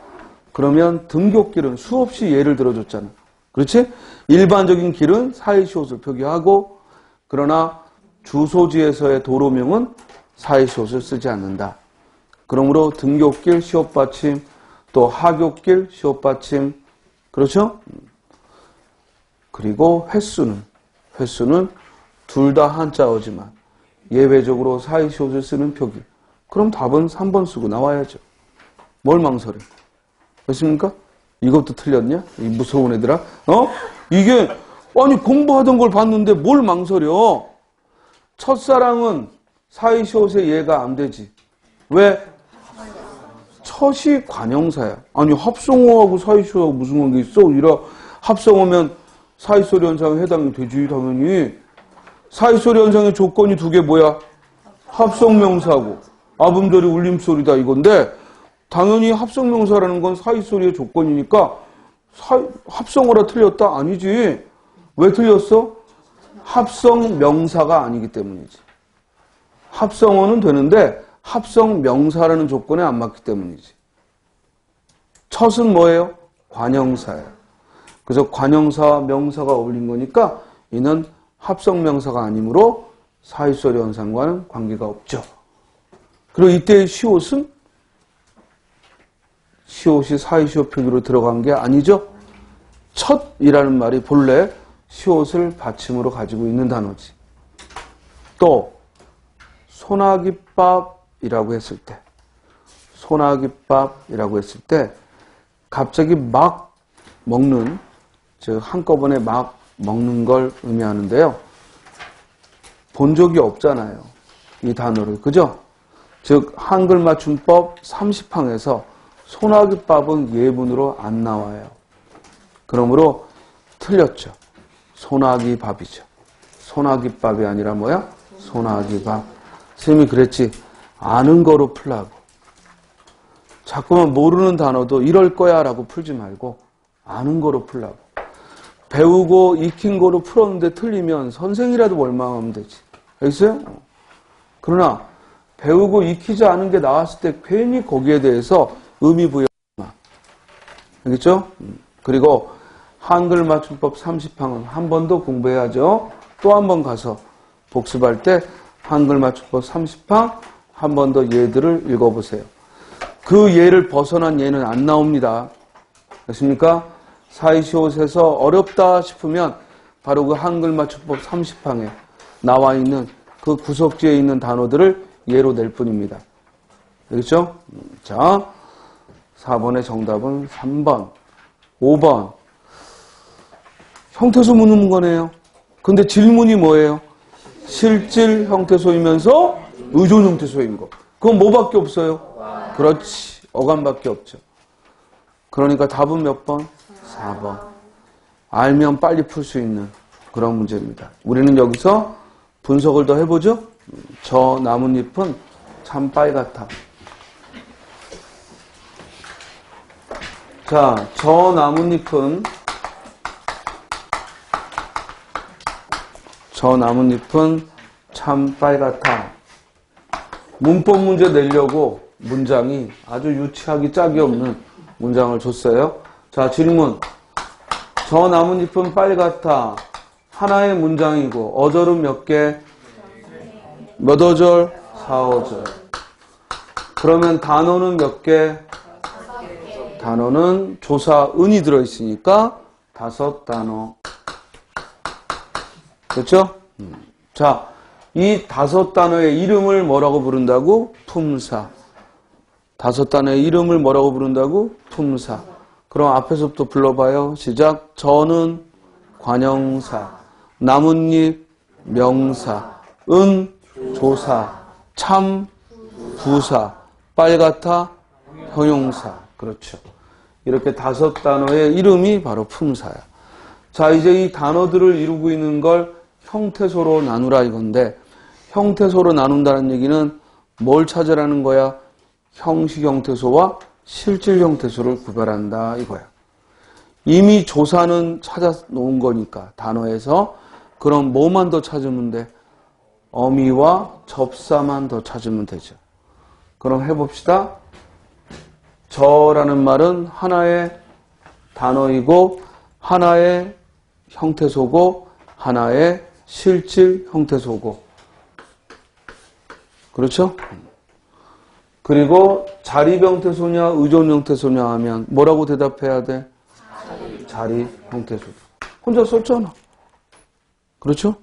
그러면 등굣길은 수없이 예를 들어줬잖아. 그렇지? 일반적인 길은 사이시옷을 표기하고 그러나 주소지에서의 도로명은 사이시옷을 쓰지 않는다. 그러므로 등굣길 시옷받침 또 하굣길 시옷받침 그렇죠? 그리고 횟수는 둘 다 한자어지만 예외적으로 사이시옷을 쓰는 표기. 그럼 답은 3번 쓰고 나와야죠. 뭘 망설여? 됐습니까? 이것도 틀렸냐? 이 무서운 애들아. 이게 아니 공부하던 걸 봤는데 뭘 망설여? 첫사랑은 사이시옷의 예가 안 되지. 왜? 첫이 관형사야. 아니 합성어하고 사이시옷하고 무슨 관계 있어? 이라 합성어면 사이소리 현상에 해당이 되지 당연히. 사이소리 현상의 조건이 두 개 뭐야? 합성명사고 아분절이 울림소리다 이건데 당연히 합성명사라는 건 사이소리의 조건이니까 합성어라 틀렸다? 아니지. 왜 틀렸어? 합성명사가 아니기 때문이지. 합성어는 되는데 합성명사라는 조건에 안 맞기 때문이지. 첫은 뭐예요? 관형사예요. 그래서 관형사와 명사가 어울린 거니까 이는 합성명사가 아니므로 사이소리 현상과는 관계가 없죠. 그리고 이때의 시옷은 시옷이 사이시옷 표기로 들어간 게 아니죠. 첫이라는 말이 본래 시옷을 받침으로 가지고 있는 단어지. 또 소나깃밥이라고 했을 때 갑자기 막 먹는 즉 한꺼번에 막 먹는 걸 의미하는데요. 본 적이 없잖아요. 이 단어를. 그죠? 즉 한글 맞춤법 30항에서 소나깃밥은 예문으로 안 나와요. 그러므로 틀렸죠. 소나기밥이죠. 소나깃밥이 아니라 뭐야? 소나기밥. 선생님이 그랬지. 아는 거로 풀라고. 자꾸만 모르는 단어도 이럴 거야 라고 풀지 말고 아는 거로 풀라고. 배우고 익힌 거로 풀었는데 틀리면 선생이라도 원망하면 되지. 알겠어요? 그러나 배우고 익히지 않은 게 나왔을 때 괜히 거기에 대해서 의미 부여하지 마. 알겠죠? 그리고 한글 맞춤법 30항은 한 번 더 공부해야죠. 또 한 번 가서 복습할 때 한글 맞춤법 30항 한 번 더 예들을 읽어보세요. 그 예를 벗어난 예는 안 나옵니다. 됐습니까? 사이시옷에서 어렵다 싶으면 바로 그 한글 맞춤법 30항에 나와 있는 그 구석지에 있는 단어들을 예로 낼 뿐입니다. 알겠죠? 자, 4번의 정답은 3번, 5번. 형태소 묻는 거네요. 근데 질문이 뭐예요? 실질 형태소이면서 의존 형태소인 거. 그건 뭐밖에 없어요? 그렇지. 어감밖에 없죠. 그러니까 답은 몇 번? 4번. 알면 빨리 풀 수 있는 그런 문제입니다. 우리는 여기서 분석을 더 해보죠. 저 나뭇잎은 참 빨갛다. 자, 저 나뭇잎은 참 빨갛다. 문법 문제 내려고 문장이 아주 유치하기 짝이 없는 문장을 줬어요. 자, 질문. 저 나뭇잎은 빨갛다. 하나의 문장이고 어절은 몇 개? 몇 어절? 4어절. 그러면 단어는 몇 개? 단어는 조사 은이 들어있으니까 5단어. 그렇죠? 자, 이 5단어의 이름을 뭐라고 부른다고? 품사. 5단어의 이름을 뭐라고 부른다고? 품사. 그럼 앞에서부터 불러봐요. 시작. 저는 관형사, 나뭇잎 명사, 은 조사, 참 부사, 빨갛다 형용사. 그렇죠. 이렇게 5단어의 이름이 바로 품사야. 자, 이제 이 단어들을 이루고 있는 걸 형태소로 나누라 이건데, 형태소로 나눈다는 얘기는 뭘 찾으라는 거야? 형식 형태소와 실질 형태소를 구별한다 이거야. 이미 조사는 찾아 놓은 거니까 단어에서. 그럼 뭐만 더 찾으면 돼? 어미와 접사만 더 찾으면 되죠. 그럼 해봅시다. 저라는 말은 하나의 단어이고 하나의 형태소고 하나의 실질 형태소고. 그렇죠? 그리고 자립 형태소냐 의존 형태소냐 하면 뭐라고 대답해야 돼? 자립 형태소. 혼자 썼잖아. 그렇죠?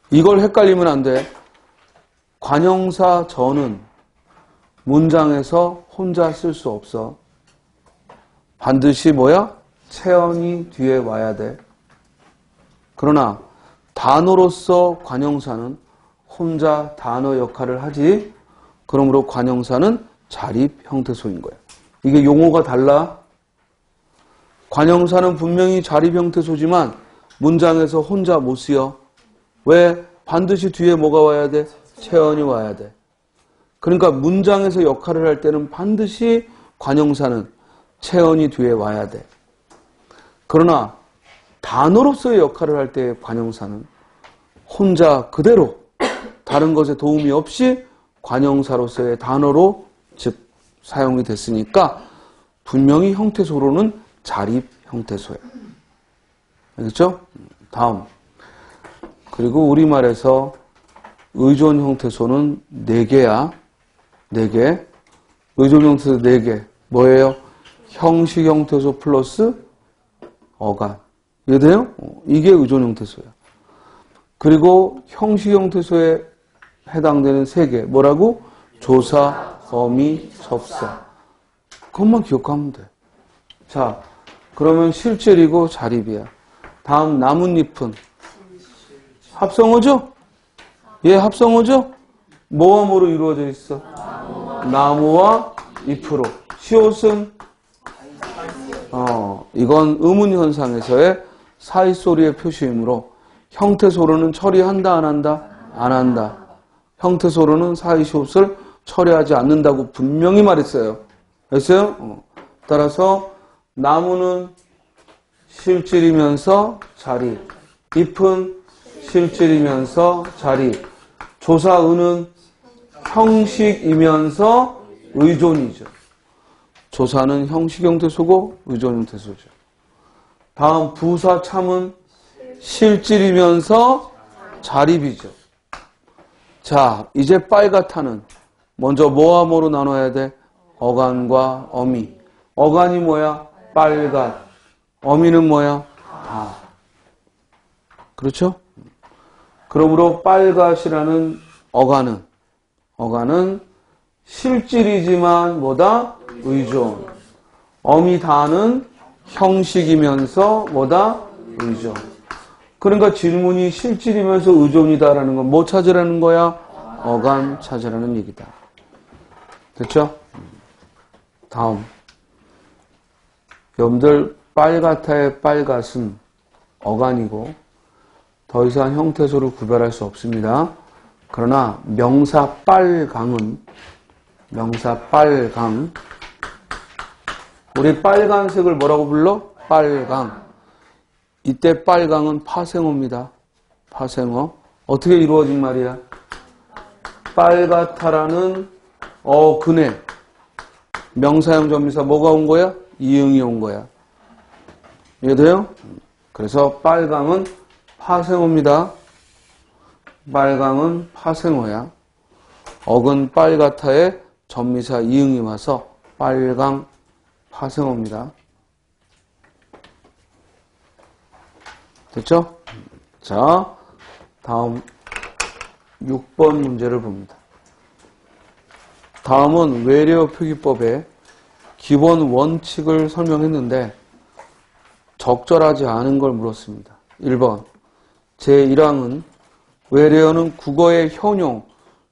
이걸 헷갈리면 안 돼. 관형사 저는 문장에서 혼자 쓸 수 없어. 반드시 뭐야? 체언이 뒤에 와야 돼. 그러나 단어로서 관형사는 혼자 단어 역할을 하지. 그러므로 관형사는 자립 형태소인 거야. 이게 용어가 달라. 관형사는 분명히 자립 형태소지만 문장에서 혼자 못 쓰여. 왜? 반드시 뒤에 뭐가 와야 돼? 체언이 와야 돼. 그러니까 문장에서 역할을 할 때는 반드시 관형사는 체언이 뒤에 와야 돼. 그러나 단어로서의 역할을 할 때 관형사는 혼자 그대로 다른 것에 도움이 없이 관형사로서의 단어로 즉 사용이 됐으니까 분명히 형태소로는 자립 형태소야. 알겠죠? 다음. 그리고 우리말에서 의존 형태소는 4개야. 4개. 의존 형태소 4개. 뭐예요? 형식 형태소 플러스 어간. 이해돼요? 이게 의존 형태소야. 그리고 형식 형태소에 해당되는 3개. 뭐라고? 조사, 어미, 접사. 그것만 기억하면 돼. 자, 그러면 실질이고 자립이야. 다음 나뭇잎은 합성어죠? 예, 합성어죠? 뭐와 뭐로 이루어져 있어? 나무와 잎으로. 시옷은 이건 의문 현상에서의 사이소리의 표시이므로 형태소로는 처리한다 안 한다? 안 한다. 형태소로는 사이시옷을 처리하지 않는다고 분명히 말했어요. 알겠어요? 따라서 나무는 실질이면서 자립, 잎은 실질이면서 자립, 조사은은 형식이면서 의존이죠. 조사는 형식 형태소고 의존 형태소죠. 다음 부사 참은 실질이면서 자립이죠. 자, 이제 빨갛다는 먼저 뭐와 뭐로 나눠야 돼? 어간과 어미. 어간이 뭐야? 빨갛. 어미는 뭐야? 다. 그렇죠? 그러므로 빨갛이라는 어간은 실질이지만 뭐다? 의존. 어미다는 형식이면서 뭐다? 의존. 그러니까 질문이 실질이면서 의존이다라는 건 뭐 찾으라는 거야? 어간 찾으라는 얘기다. 됐죠? 다음. 여러분들 빨갛다의 빨갛은 어간이고 더 이상 형태소를 구별할 수 없습니다. 그러나 명사 빨강은 우리 빨간색을 뭐라고 불러? 빨강. 이때 빨강은 파생어입니다. 파생어. 어떻게 이루어진 말이야? 빨갛다라는 그네. 명사형 전미사 뭐가 온 거야? 이응이 온 거야. 이해돼요? 그래서 빨강은 파생어입니다. 빨강은 파생어야. 어근 빨갛다에 전미사 이응이 와서 빨강 파생어입니다. 됐죠? 자, 다음 6번 문제를 봅니다. 다음은 외래어 표기법의 기본 원칙을 설명했는데 적절하지 않은 걸 물었습니다. 1번 제1항은 외래어는 국어의 현용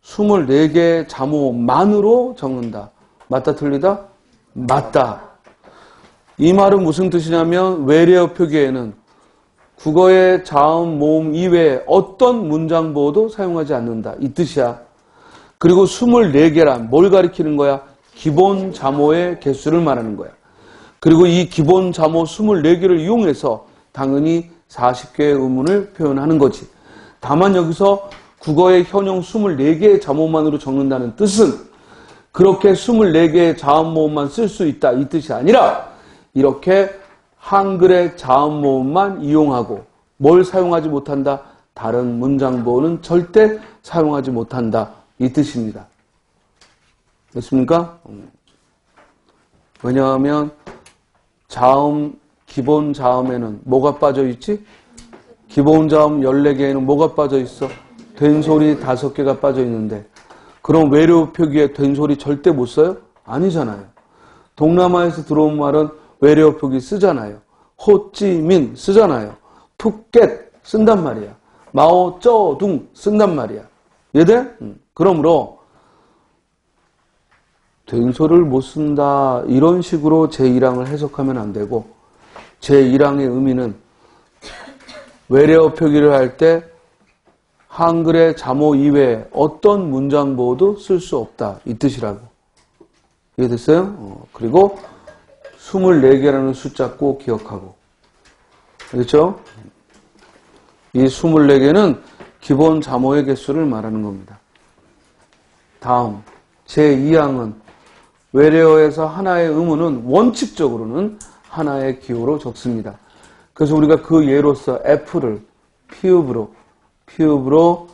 24개의 자모만으로 적는다. 맞다 틀리다? 맞다. 이 말은 무슨 뜻이냐면 외래어 표기에는 국어의 자음, 모음 이외에 어떤 문장보호도 사용하지 않는다. 이 뜻이야. 그리고 24개란 뭘 가리키는 거야? 기본 자모의 개수를 말하는 거야. 그리고 이 기본 자모 24개를 이용해서 당연히 40개의 의문을 표현하는 거지. 다만 여기서 국어의 현용 24개의 자모만으로 적는다는 뜻은 그렇게 24개의 자음 모음만 쓸 수 있다 이 뜻이 아니라 이렇게 한글의 자음 모음만 이용하고 뭘 사용하지 못한다? 다른 문장 보호는 절대 사용하지 못한다 이 뜻입니다. 됐습니까? 왜냐하면 자음, 기본 자음에는 뭐가 빠져있지? 기본 자음 14개에는 뭐가 빠져있어? 된소리 5개가 빠져있는데 그럼 외래어 표기에 된소리 절대 못 써요? 아니잖아요. 동남아에서 들어온 말은 외래어 표기 쓰잖아요. 호찌민 쓰잖아요. 푸켓 쓴단 말이야. 마오쩌둥 쓴단 말이야. 이해돼? 그러므로 된소리를 못 쓴다 이런 식으로 제1항을 해석하면 안 되고 제1항의 의미는 외래어 표기를 할 때 한글의 자모 이외에 어떤 문장 보호도 쓸 수 없다 이 뜻이라고. 이해됐어요? 그리고 24개라는 숫자 꼭 기억하고. 그렇죠? 이 24개는 기본 자모의 개수를 말하는 겁니다. 다음 제2항은 외래어에서 하나의 의문은 원칙적으로는 하나의 기호로 적습니다. 그래서 우리가 그 예로서 F를 피읍으로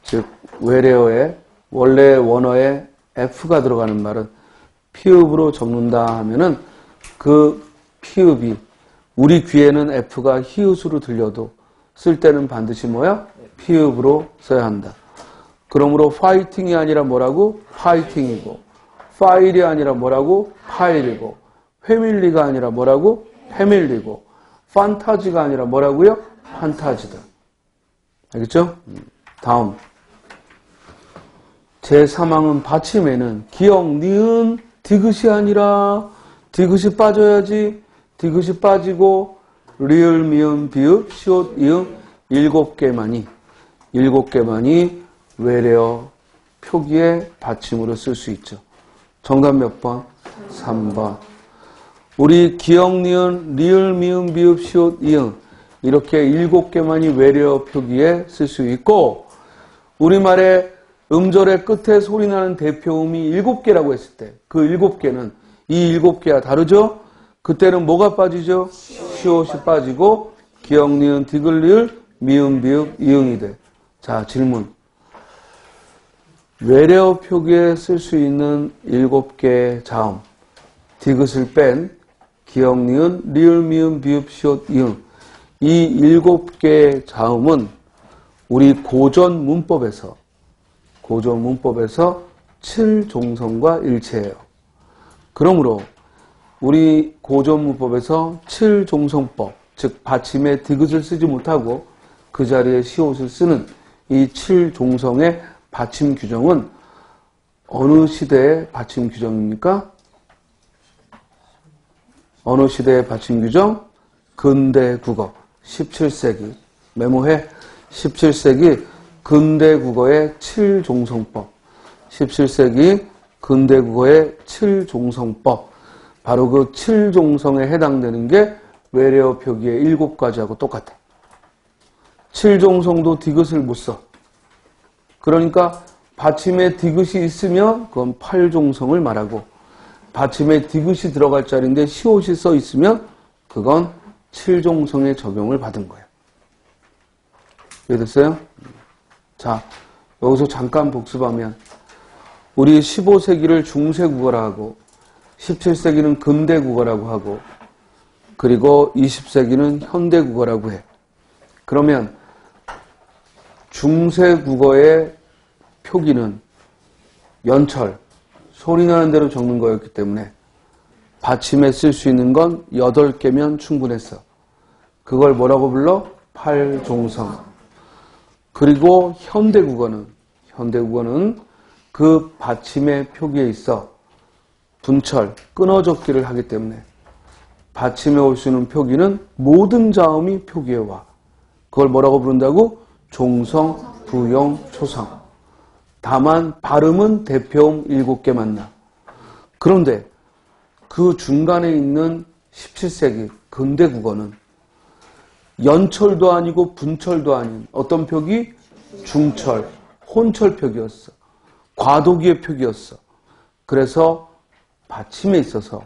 즉 외래어에 원래 원어에 F가 들어가는 말은 피읍으로 적는다 하면은 그 피읍이 우리 귀에는 F가 히읗으로 들려도 쓸 때는 반드시 뭐야? 피읍으로 써야 한다. 그러므로 파이팅이 아니라 뭐라고? 파이팅이고 파일이 아니라 뭐라고? 파일이고 패밀리가 아니라 뭐라고? 패밀리고 판타지가 아니라 뭐라고요? 판타지다. 알겠죠? 다음 제3항은 받침에는 기역, 니은, 디귿이 아니라 디귿이 빠져야지 디귿이 빠지고 리을, 미음, 비읍, 시옷, 이응 7개만이 외래어 표기의 받침으로 쓸 수 있죠. 정답 몇 번? 3번. 우리 기역, 니은, 리을, 미음, 비읍, 시옷, 이응 이렇게 7개만이 외래어 표기에 쓸 수 있고 우리말에 음절의 끝에 소리나는 대표음이 7개라고 했을 때 그 7개는 이 7개와 다르죠? 그때는 뭐가 빠지죠? 시옷이 빠지고 기역, 니은, 디귿, 리을, 미음, 비읍, 이응이 돼. 자, 질문. 외래어 표기에 쓸 수 있는 7개의 자음 디귿을 뺀 기역, 니은, 리을, 미음, 비읍, 시옷, 이응 이 7개의 자음은 우리 고전 문법에서 7종성과 일치해요. 그러므로 우리 고전 문법에서 7종성법, 즉 받침에 디귿을 쓰지 못하고 그 자리에 시옷을 쓰는 이 7종성의 받침 규정은 어느 시대의 받침 규정입니까? 어느 시대의 받침 규정? 근대 국어 17세기 메모해. 17세기 근대 국어의 7종성법 17세기 근대 국어의 7종성법 바로 그 7종성에 해당되는 게 외래어 표기의 7가지하고 똑같아. 7종성도 디귿을 못 써. 그러니까 받침에 디귿이 있으면 그건 팔종성을 말하고, 받침에 디귿이 들어갈 자리인데 시옷이 써 있으면 그건 칠종성의 적용을 받은 거예요. 이해됐어요? 자, 여기서 잠깐 복습하면 우리 15세기를 중세국어라 하고 17세기는 근대국어라고 하고 그리고 20세기는 현대국어라고 해. 그러면 중세국어의 표기는 연철, 소리 나는 대로 적는 거였기 때문에 받침에 쓸 수 있는 건 8개면 충분했어. 그걸 뭐라고 불러? 팔종성. 그리고 현대국어는 그 받침의 표기에 있어 분철, 끊어적기를 하기 때문에 받침에 올 수 있는 표기는 모든 자음이 표기에 와. 그걸 뭐라고 부른다고? 종성, 부용, 초성. 다만 발음은 대표음 7개 만나. 그런데 그 중간에 있는 17세기 근대국어는 연철도 아니고 분철도 아닌 어떤 표기? 중철, 혼철 표기였어. 과도기의 표기였어. 그래서 받침에 있어서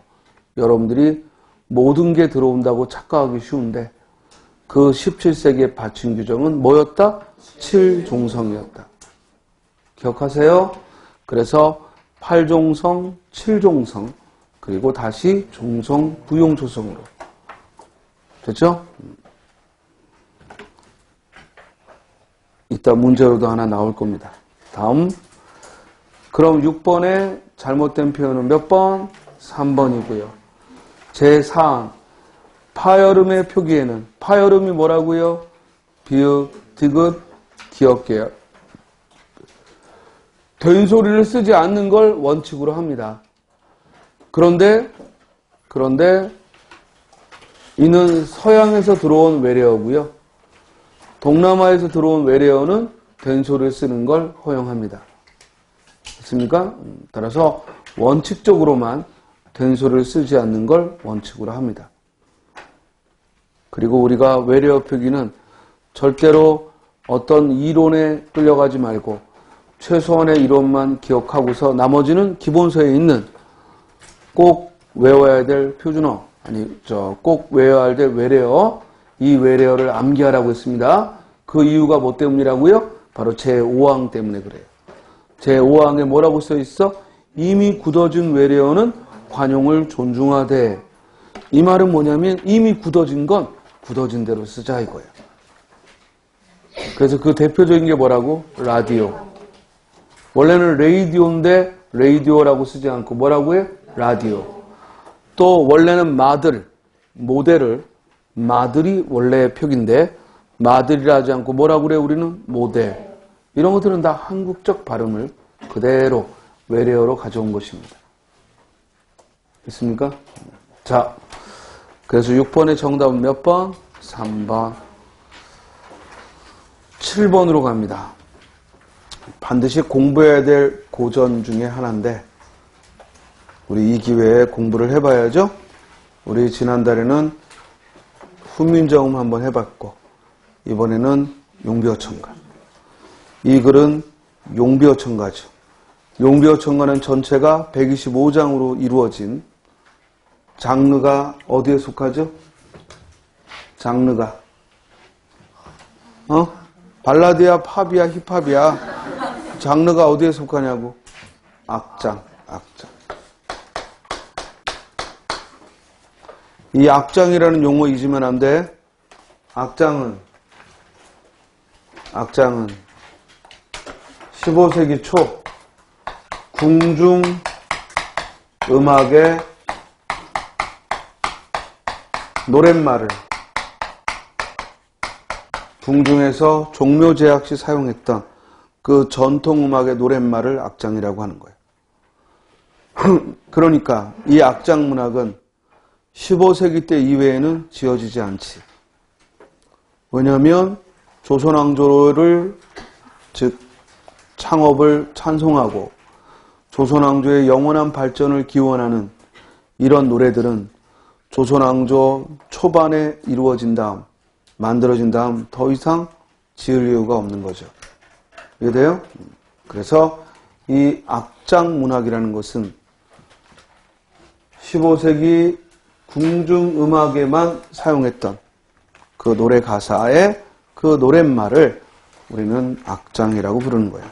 여러분들이 모든 게 들어온다고 착각하기 쉬운데 그 17세기의 받침 규정은 뭐였다? 칠종성이었다. 기억하세요? 그래서 팔종성, 칠종성, 그리고 다시 종성, 부용, 초성으로. 됐죠? 이따 문제로도 하나 나올 겁니다. 다음. 그럼 6번에 잘못된 표현은 몇 번? 3번이고요. 제4항. 파열음의 표기에는 파열음이 뭐라고요? 비읍, 디귿, 기억해요. 된소리를 쓰지 않는 걸 원칙으로 합니다. 그런데 이는 서양에서 들어온 외래어고요. 동남아에서 들어온 외래어는 된소리를 쓰는 걸 허용합니다. 됐습니까? 따라서 원칙적으로만 된소리를 쓰지 않는 걸 원칙으로 합니다. 그리고 우리가 외래어 표기는 절대로 어떤 이론에 끌려가지 말고 최소한의 이론만 기억하고서 나머지는 기본서에 있는 꼭 외워야 될 표준어, 꼭 외워야 될 외래어, 이 외래어를 암기하라고 했습니다. 그 이유가 뭐 때문이라고요? 바로 제5항 때문에 그래요. 제5항에 뭐라고 써 있어? 이미 굳어진 외래어는 관용을 존중하되. 이 말은 뭐냐면 이미 굳어진 건 굳어진 대로 쓰자 이거예요. 그래서 그 대표적인 게 뭐라고? 라디오. 원래는 레이디오인데 레이디오라고 쓰지 않고 뭐라고 해? 라디오. 또 원래는 모델을 마들이 원래의 표기인데 마들이라 하지 않고 뭐라고 그래? 우리는 모델. 이런 것들은 다 한국적 발음을 그대로 외래어로 가져온 것입니다. 됐습니까? 자, 그래서 6번의 정답은 몇 번? 3번. 7번으로 갑니다. 반드시 공부해야 될 고전 중에 하나인데 우리 이 기회에 공부를 해봐야죠. 우리 지난달에는 훈민정음 한번 해봤고 이번에는 용비어천가. 이 글은 용비어천가죠. 용비어천가는 전체가 125장으로 이루어진 장르가 어디에 속하죠? 장르가 발라드야, 팝이야, 힙합이야. 장르가 어디에 속하냐고? 악장. 이 악장이라는 용어 잊으면 안 돼. 악장은 15세기 초 궁중 음악의 노랫말을 궁중에서 종묘제약 시 사용했던 그 전통음악의 노랫말을 악장이라고 하는 거예요. 그러니까 이 악장 문학은 15세기 때 이외에는 지어지지 않지. 왜냐하면 조선왕조를 즉 창업을 찬송하고 조선왕조의 영원한 발전을 기원하는 이런 노래들은 조선왕조 초반에 만들어진 다음 더 이상 지을 이유가 없는 거죠. 이해돼요? 그래서 이 악장문학이라는 것은 15세기 궁중음악에만 사용했던 그 노래 가사의 그 노랫말을 우리는 악장이라고 부르는 거예요.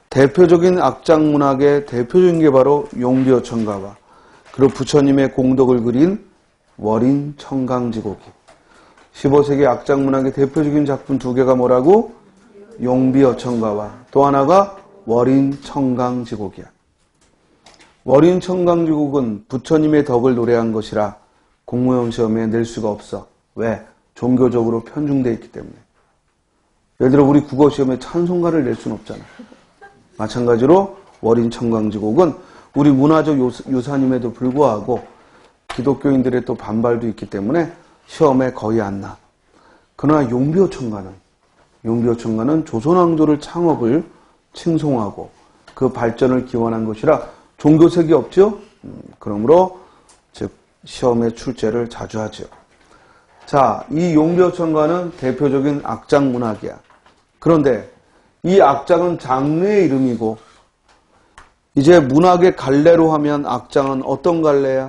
대표적인 악장문학의 대표적인 게 바로 용비어천가와 그리고 부처님의 공덕을 그린 월인청강지곡이. 15세기 악장문학의 대표적인 작품 두 개가 뭐라고? 용비어천가와 또 하나가 월인청강지곡이야. 월인청강지곡은 부처님의 덕을 노래한 것이라 공무원 시험에 낼 수가 없어. 왜? 종교적으로 편중되어 있기 때문에. 예를 들어 우리 국어 시험에 찬송가를 낼 수는 없잖아. 마찬가지로 월인청강지곡은 우리 문화적 유산임에도 불구하고 기독교인들의 또 반발도 있기 때문에 시험에 거의 안 나. 그러나 용비어천가는 조선왕조를 창업을 칭송하고 그 발전을 기원한 것이라 종교색이 없죠? 그러므로 즉 시험에 출제를 자주 하죠. 자, 이 용비어천가는 대표적인 악장문학이야. 그런데 이 악장은 장르의 이름이고 이제 문학의 갈래로 하면 악장은 어떤 갈래야?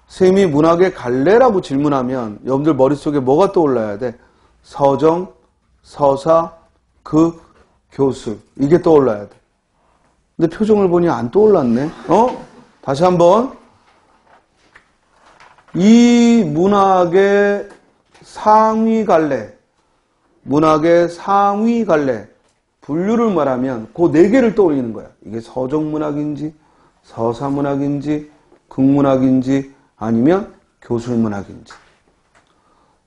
선생님이 문학의 갈래라고 질문하면 여러분들 머릿속에 뭐가 떠올라야 돼? 서정, 서사, 극, 교술 이게 떠올라야 돼. 근데 표정을 보니 안 떠올랐네. 다시 한번. 이 문학의 상위 갈래, 분류를 말하면 그 네 개를 떠올리는 거야. 이게 서정문학인지, 서사문학인지, 극문학인지, 아니면 교술문학인지.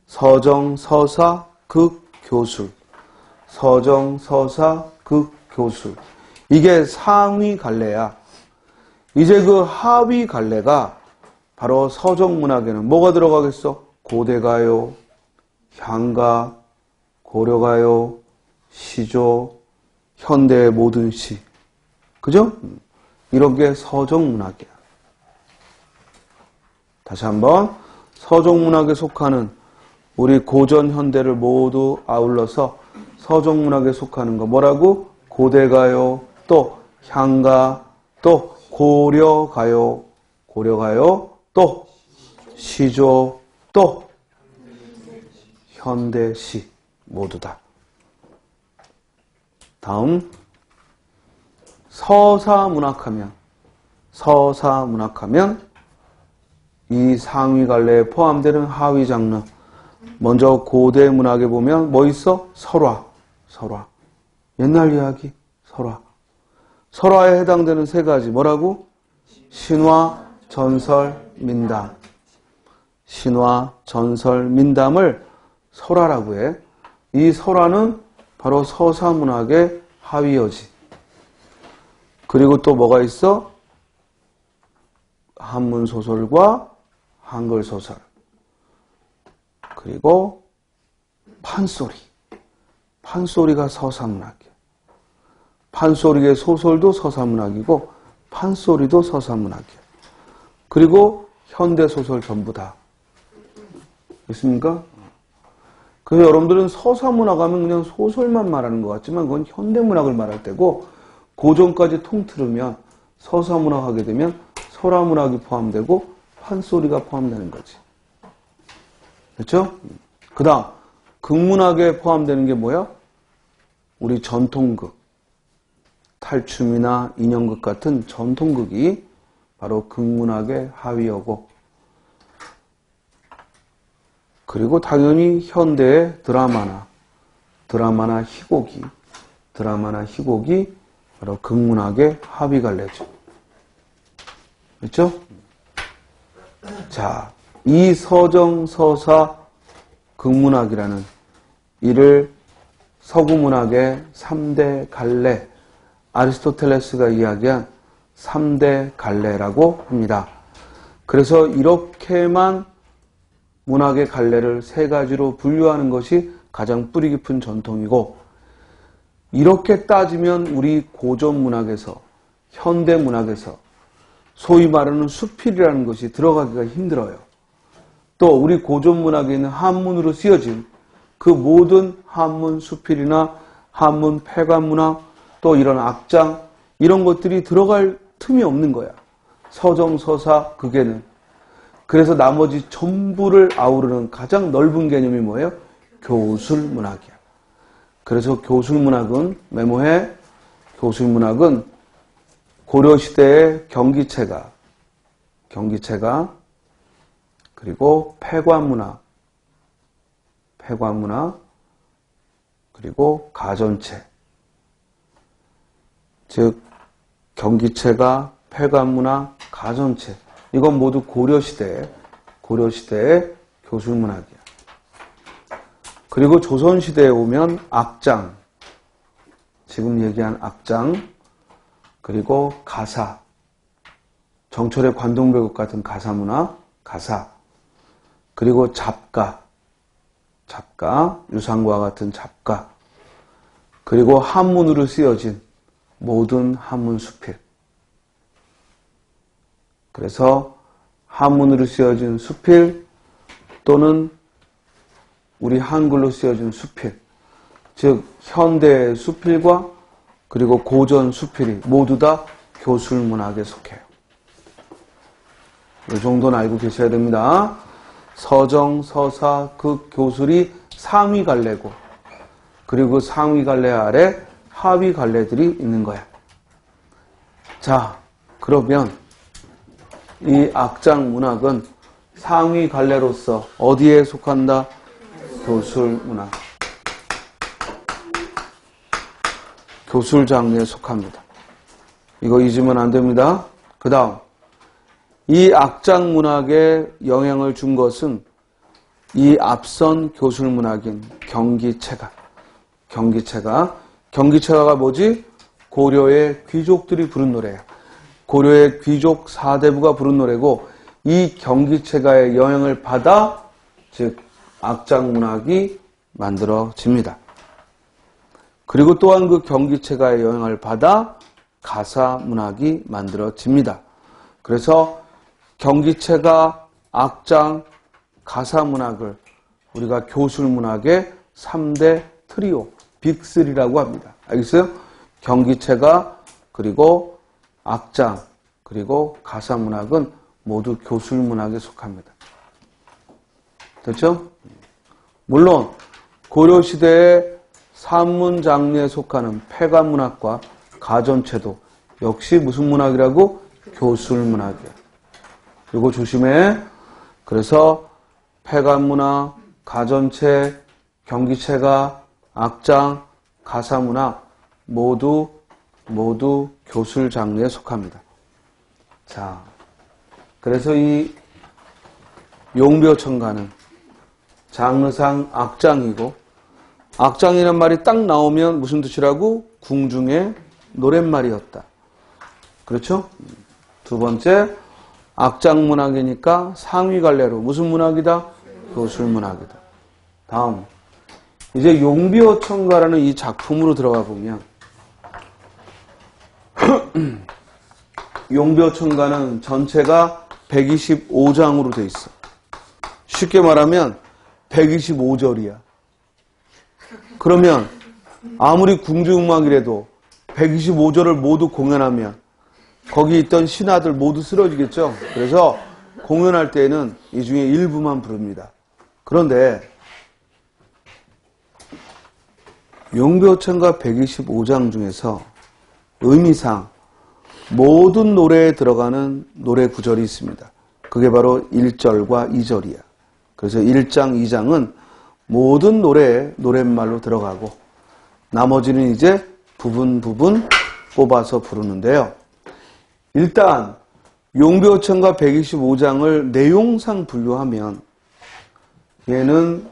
서정, 서사, 극, 교술. 서정, 서사, 극, 교술. 이게 상위 갈래야. 이제 그 하위 갈래가 바로 서정문학에는 뭐가 들어가겠어? 고대가요, 향가, 고려가요, 시조, 현대의 모든 시. 그죠? 이런 게 서정문학이야. 다시 한번. 서정문학에 속하는 우리 고전, 현대를 모두 아울러서 서정문학에 속하는 거 뭐라고? 고대가요, 또 향가, 또 고려가요, 또 시조, 또 현대시 모두 다. 다음 서사문학하면 이 상위 갈래에 포함되는 하위 장르. 먼저 고대 문학에 보면 뭐 있어? 설화. 옛날 이야기 설화. 설화에 해당되는 세 가지 뭐라고? 신화, 전설, 민담. 신화, 전설, 민담을 설화라고 해. 이 설화는 바로 서사문학의 하위여지. 그리고 또 뭐가 있어? 한문소설과 한글소설. 그리고 판소리가 서사문학이야. 판소리의 소설도 서사문학이고 판소리도 서사문학이야. 그리고 현대소설 전부 다. 있습니까? 그래서 여러분들은 서사문학 하면 그냥 소설만 말하는 것 같지만 그건 현대문학을 말할 때고 고전까지 통틀으면 서사문학 하게 되면 설화문학이 포함되고 판소리가 포함되는 거지. 그렇죠? 그 다음 극문학에 포함되는 게 뭐야? 우리 전통극. 탈춤이나 인형극 같은 전통극이 바로 극문학의 하위여고 그리고 당연히 현대의 드라마나 희곡이 바로 극문학의 하위 갈래죠. 그렇죠? 자, 이 서정, 서사, 극문학이라는 이를 서구문학의 3대 갈래, 아리스토텔레스가 이야기한 3대 갈래라고 합니다. 그래서 이렇게만 문학의 갈래를 세 가지로 분류하는 것이 가장 뿌리 깊은 전통이고 이렇게 따지면 우리 고전문학에서 현대문학에서 소위 말하는 수필이라는 것이 들어가기가 힘들어요. 또 우리 고전문학에 있는 한문으로 쓰여진 그 모든 한문 수필이나 한문 폐관문학 또 이런 악장 이런 것들이 들어갈 틈이 없는 거야. 서정, 서사, 극에는. 그래서 나머지 전부를 아우르는 가장 넓은 개념이 뭐예요? 교술문학이야. 그래서 교술문학은 메모해. 교술문학은 고려시대의 경기체가 그리고 폐관문학 그리고 가전체, 즉 경기체가, 폐관문학, 가전체, 이건 모두 고려시대의 교술문학이야. 그리고 조선시대에 오면 악장, 지금 얘기한 악장, 그리고 가사, 정철의 관동별곡 같은 가사문학, 가사, 그리고 잡가, 유상과 같은 잡가, 그리고 한문으로 쓰여진 모든 한문 수필. 그래서 한문으로 쓰여진 수필 또는 우리 한글로 쓰여진 수필, 즉 현대의 수필과 그리고 고전 수필이 모두 다 교술문학에 속해요. 이 정도는 알고 계셔야 됩니다. 서정, 서사, 극, 교술이 상위 갈래고, 그리고 상위 갈래 아래 하위 갈래들이 있는 거야. 자, 그러면 이 악장 문학은 상위 갈래로서 어디에 속한다? 교술문학. 교술 장르에 속합니다. 이거 잊으면 안 됩니다. 그 다음, 이 악장 문학에 영향을 준 것은 이 앞선 교술문학인 경기체가가 뭐지? 고려의 귀족들이 부른 노래야. 고려의 귀족 사대부가 부른 노래고, 이 경기체가의 영향을 받아 즉 악장 문학이 만들어집니다. 그리고 또한 그 경기체가의 영향을 받아 가사 문학이 만들어집니다. 그래서 경기체가, 악장, 가사 문학을 우리가 교술문학의 3대 트리오, 빅3라고 합니다. 알겠어요? 경기체가, 그리고 악장, 그리고 가사 문학은 모두 교술문학에 속합니다. 됐죠? 물론 고려시대의 산문 장르에 속하는 폐관문학과 가전체도 역시 무슨 문학이라고? 교술문학이야. 이거 조심해. 그래서 폐관문학, 가전체, 경기체가, 악장, 가사문학 모두 교술 장르에 속합니다. 자, 그래서 이 용비어천가는 장르상 악장이고, 악장이란 말이 딱 나오면 무슨 뜻이라고? 궁중의 노랫말이었다. 그렇죠? 두 번째, 악장 문학이니까 상위 갈래로 무슨 문학이다? 교술문학이다. 다음, 이제 용비어천가라는 이 작품으로 들어가 보면 용비어천가는 전체가 125장으로 돼 있어. 쉽게 말하면 125절이야. 그러면 아무리 궁중음악이라도 125절을 모두 공연하면 거기 있던 신하들 모두 쓰러지겠죠. 그래서 공연할 때는 이 중에 일부만 부릅니다. 그런데 용비어천가 125장 중에서 의미상 모든 노래에 들어가는 노래 구절이 있습니다. 그게 바로 1절과 2절이야. 그래서 1장, 2장은 모든 노래에 노랫말로 들어가고, 나머지는 이제 부분 뽑아서 부르는데요. 일단 용비어천가 125장을 내용상 분류하면 얘는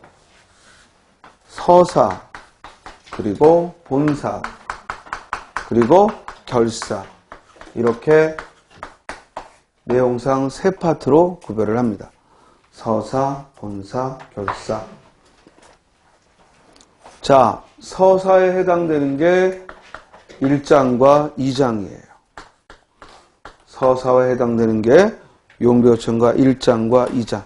서사, 그리고 본사, 그리고 결사, 이렇게 내용상 세 파트로 구별을 합니다. 서사, 본사, 결사. 자, 서사에 해당되는 게 1장과 2장이에요. 서사에 해당되는 게 용비어천가 1장과 2장.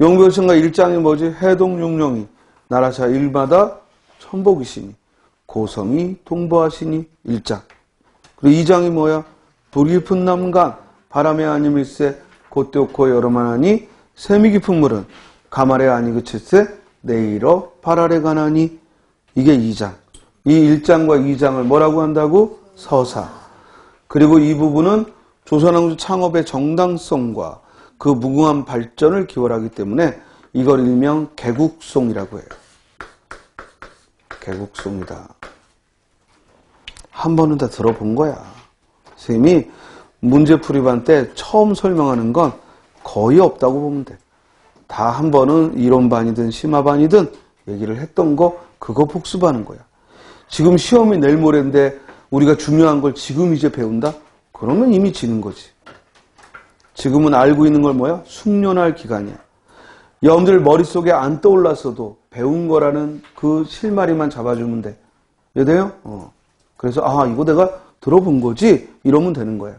용비어천가 1장이 뭐지? 해동육룡이 나라샤 일마다 천복이시니 고성이 통보하시니 1장. 그리고 2장이 뭐야? 불 깊은 남간 바람에 아니 밀세 곧되었고 여름하나니 샘이 깊은 물은 가말에 아니 그칠세 내일어 발 아래 가나니. 이게 2장. 이 1장과 2장을 뭐라고 한다고? 서사. 그리고 이 부분은 조선왕조 창업의 정당성과 그 무궁한 발전을 기원하기 때문에 이걸 일명 개국송이라고 해요. 개국송이다. 한 번은 다 들어본 거야. 선생님이 문제풀이반 때 처음 설명하는 건 거의 없다고 보면 돼. 다 한 번은 이론반이든 심화반이든 얘기를 했던 거 그거 복습하는 거야. 지금 시험이 내일 모레인데 우리가 중요한 걸 지금 이제 배운다? 그러면 이미 지는 거지. 지금은 알고 있는 걸 뭐야? 숙련할 기간이야. 여러분들 머릿속에 안 떠올랐어도 배운 거라는 그 실마리만 잡아주면 돼. 이해돼요? 그래서 이거 내가 들어본 거지? 이러면 되는 거야.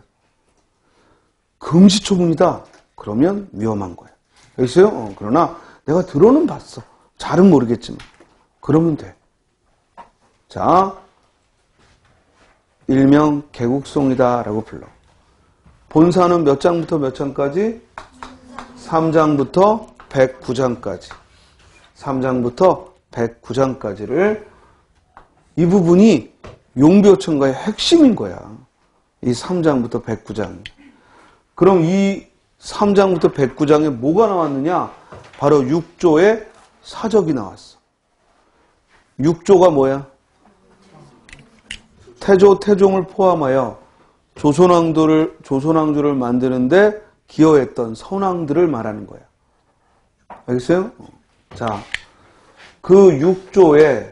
금시초문이다. 그러면 위험한 거야. 알겠어요? 그러나 내가 들어는 봤어. 잘은 모르겠지만. 그러면 돼. 자, 일명 개국송이다 라고 불러. 본사는 몇 장부터 몇 장까지? 3장부터 109장까지. 3장부터 109장까지를 이 부분이 용비어천가의 핵심인 거야. 이 3장부터 109장. 그럼 이 3장부터 109장에 뭐가 나왔느냐? 바로 6조의 사적이 나왔어. 6조가 뭐야? 태조, 태종을 포함하여 조선왕조를 만드는데 기여했던 선왕들을 말하는 거야. 알겠어요? 자, 그 6조에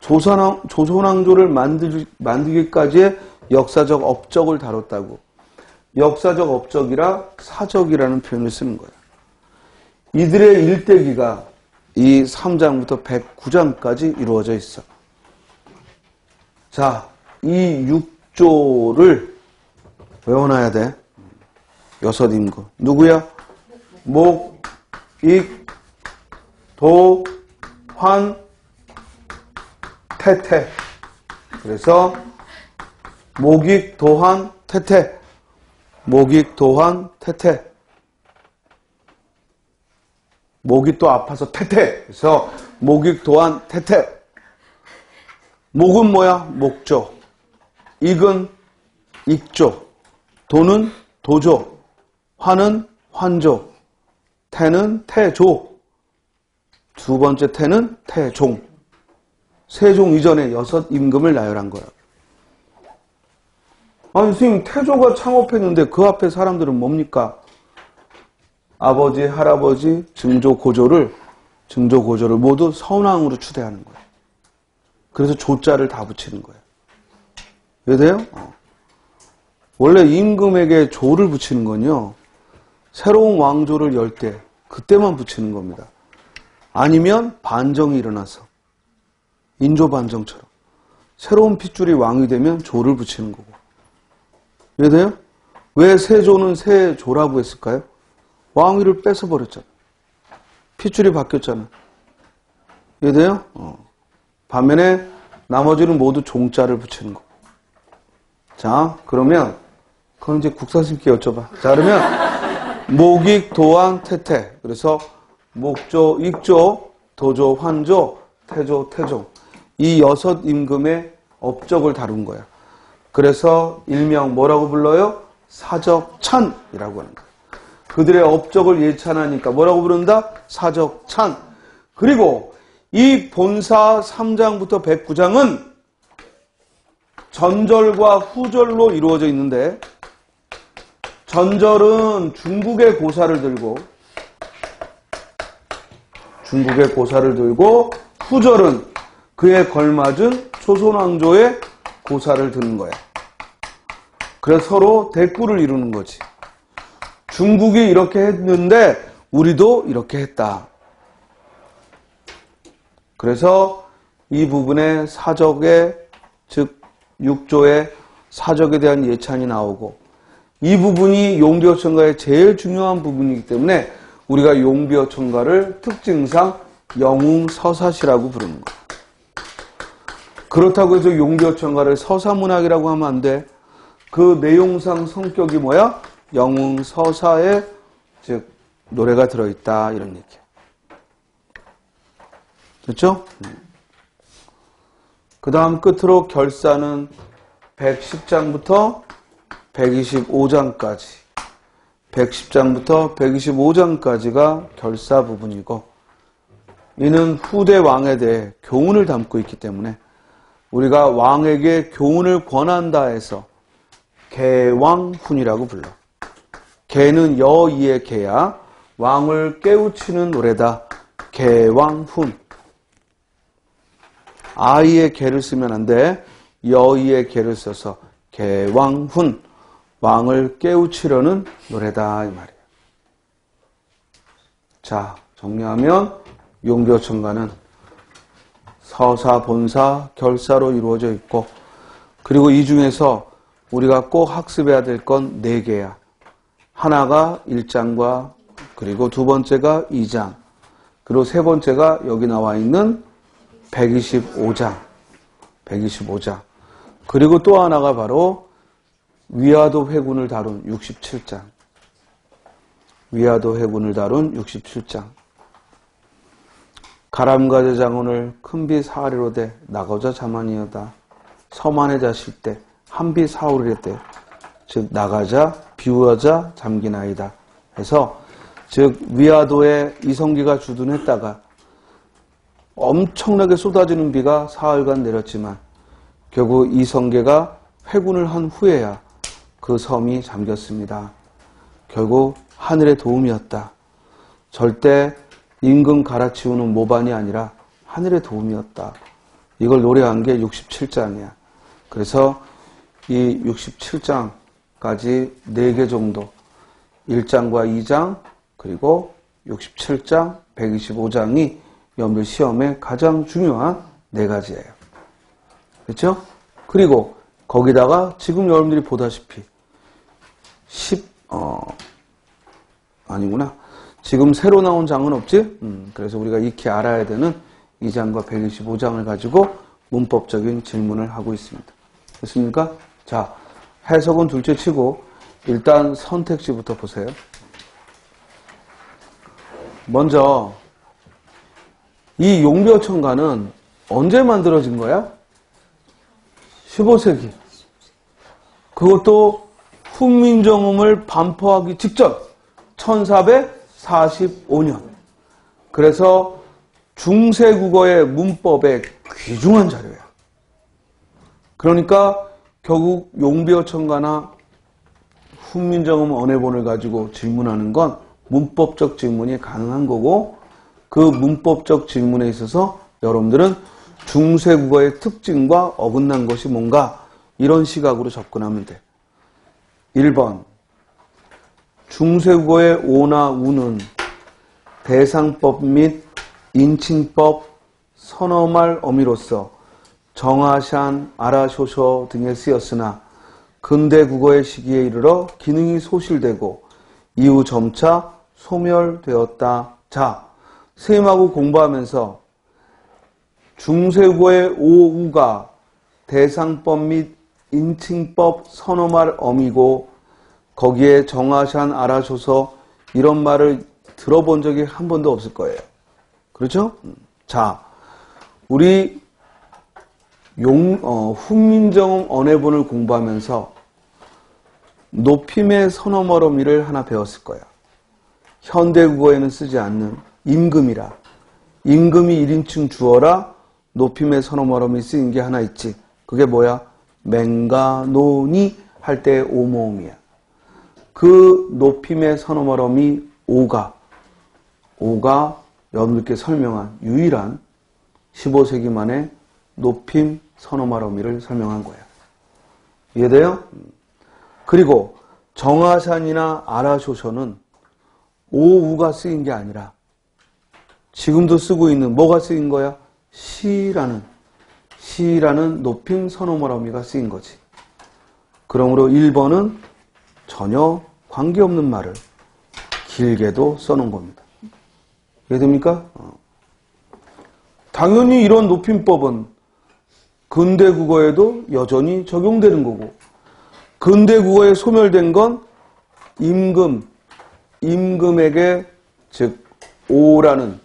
조선왕조를 만들기까지의 역사적 업적을 다뤘다고. 역사적 업적이라 사적이라는 표현을 쓰는 거야. 이들의 일대기가 이 3장부터 109장까지 이루어져 있어. 자, 이 6조를 외워놔야 돼. 6임금. 누구야? 목, 익, 도, 환, 태태. 그래서 목익, 도환, 태태. 목익, 도환, 태태. 목이 또 아파서 태태. 그래서 목익, 도환, 태태. 목은 뭐야? 목조. 익은 익조. 도는 도조. 환은 환조. 태는 태조. 두 번째 태는 태종. 세종 이전에 6임금을 나열한 거야. 아니 선생님 태조가 창업했는데 그 앞에 사람들은 뭡니까? 아버지, 할아버지, 증조, 고조를 모두 선왕으로 추대하는 거야. 그래서 조자를 다 붙이는 거야. 이해돼요? 원래 임금에게 조를 붙이는 건요. 새로운 왕조를 열 때 그때만 붙이는 겁니다. 아니면 반정이 일어나서 인조 반정처럼 새로운 핏줄이 왕이 되면 조를 붙이는 거고. 이해돼요? 왜 세조는 세조라고 했을까요? 왕위를 뺏어버렸잖아. 핏줄이 바뀌었잖아. 이해돼요? 반면에 나머지는 모두 종자를 붙이는 거고. 자, 그러면 그건 이제 국사님께 여쭤봐. 자, 그러면 목익, 도환, 태태. 그래서 목조, 익조, 도조, 환조, 태조, 태종. 이 6임금의 업적을 다룬 거야. 그래서 일명 뭐라고 불러요? 사적찬이라고 하는 거야. 그들의 업적을 예찬하니까 뭐라고 부른다? 사적찬. 그리고 이 본사 3장부터 109장은 전절과 후절로 이루어져 있는데 전절은 중국의 고사를 들고 후절은 그에 걸맞은 조선왕조의 고사를 드는 거야. 그래서 서로 대꾸를 이루는 거지. 중국이 이렇게 했는데 우리도 이렇게 했다. 그래서 이 부분에 사적의 즉 6조의 사적에 대한 예찬이 나오고 이 부분이 용비어천가의 제일 중요한 부분이기 때문에 우리가 용비어천가를 특징상 영웅서사시라고 부르는 거야. 그렇다고 해서 용비어천가를 서사문학이라고 하면 안 돼. 그 내용상 성격이 뭐야? 영웅서사에 즉 노래가 들어있다 이런 얘기야. 됐죠? 그 다음 끝으로 결사는 110장부터 125장까지 110장부터 125장까지가 결사 부분이고 이는 후대 왕에 대해 교훈을 담고 있기 때문에 우리가 왕에게 교훈을 권한다 해서 개왕훈이라고 불러. 개는 여의의 개야. 왕을 깨우치는 노래다. 개왕훈. 아이의 개를 쓰면 안 돼. 여의의 개를 써서 개왕훈. 왕을 깨우치려는 노래다 이 말이에요. 자, 정리하면 용비어천가는 서사, 본사, 결사로 이루어져 있고 그리고 이 중에서 우리가 꼭 학습해야 될 건 4개야. 하나가 1장과 그리고 두 번째가 2장 그리고 세 번째가 여기 나와 있는 125장 그리고 또 하나가 바로 위화도 회군을 다룬 67장 위화도 회군을 다룬 67장 가람가제 장원을 큰비 사하리로 돼 나가자 자만이여다 서만해 자실 때 한비 사오리래 때 즉 나가자 비우어자 잠기나이다 해서 즉 위화도에 이성기가 주둔했다가 엄청나게 쏟아지는 비가 사흘간 내렸지만 결국 이성계가 회군을 한 후에야 그 섬이 잠겼습니다. 결국 하늘의 도움이었다. 절대 임금 갈아치우는 모반이 아니라 하늘의 도움이었다. 이걸 노래한 게 67장이야. 그래서 이 67장까지 4개 정도 1장과 2장 그리고 67장 125장이 연필 시험의 가장 중요한 4가지예요. 그렇죠? 그리고 거기다가 지금 여러분들이 보다시피 아니구나. 지금 새로 나온 장은 없지? 그래서 우리가 익히 알아야 되는 2장과 125장을 가지고 문법적인 질문을 하고 있습니다. 됐습니까? 자, 해석은 둘째 치고 일단 선택지부터 보세요. 먼저 이 용비어천가는 언제 만들어진 거야? 15세기. 그것도 훈민정음을 반포하기 직전 1445년. 그래서 중세국어의 문법의 귀중한 자료야. 그러니까 결국 용비어천가나 훈민정음 언해본을 가지고 질문하는 건 문법적 질문이 가능한 거고 그 문법적 질문에 있어서 여러분들은 중세국어의 특징과 어긋난 것이 뭔가 이런 시각으로 접근하면 돼. 1번 중세국어의 오나 우는 대상법 및 인칭법, 선어말 어미로서 정아샨, 아라쇼쇼 등에 쓰였으나 근대 국어의 시기에 이르러 기능이 소실되고 이후 점차 소멸되었다. 자, 선생님하고 공부하면서 중세국어의 오우가 대상법 및 인칭법, 선어말 어미고 거기에 정아샨, 아라쇼서 이런 말을 들어본 적이 한 번도 없을 거예요. 그렇죠? 자, 우리 훈민정음 언해본을 공부하면서 높임의 선어말 어미를 하나 배웠을 거야. 현대국어에는 쓰지 않는 임금이라. 임금이 1인칭 주어라 높임의 선어말 어미 쓰인 게 하나 있지. 그게 뭐야? 맹가노니 할 때 오모음이야. 그 높임의 선어말 어미 오가 여러분들께 설명한 유일한 15세기 만에 높임 선어말 어미를 설명한 거야. 이해돼요? 그리고 정아샨이나 아라쇼셔는 오우가 쓰인 게 아니라 지금도 쓰고 있는 뭐가 쓰인 거야? 시라는 높임 선어말 어미가 쓰인 거지. 그러므로 1번은 전혀 관계없는 말을 길게도 써놓은 겁니다. 이해됩니까? 당연히 이런 높임법은 근대 국어에도 여전히 적용되는 거고, 근대 국어에 소멸된 건 임금에게, 즉 오라는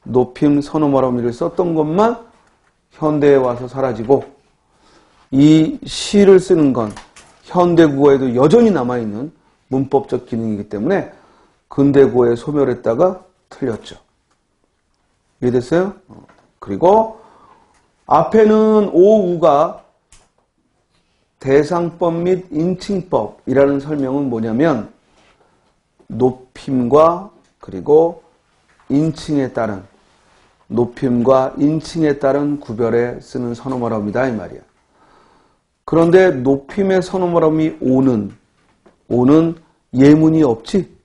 높임 선어말어미를 썼던 것만 현대에 와서 사라지고, 이 시를 쓰는 건 현대 국어에도 여전히 남아있는 문법적 기능이기 때문에 근대 국어에 소멸했다가 틀렸죠. 이해됐어요? 그리고 앞에는 오우가 대상법 및 인칭법이라는 설명은 뭐냐면 높임과 그리고 인칭에 따른, 높임과 인칭에 따른 구별에 쓰는 선어말어미다 이 말이야. 그런데 높임의 선어말어미 오는 예문이 없지.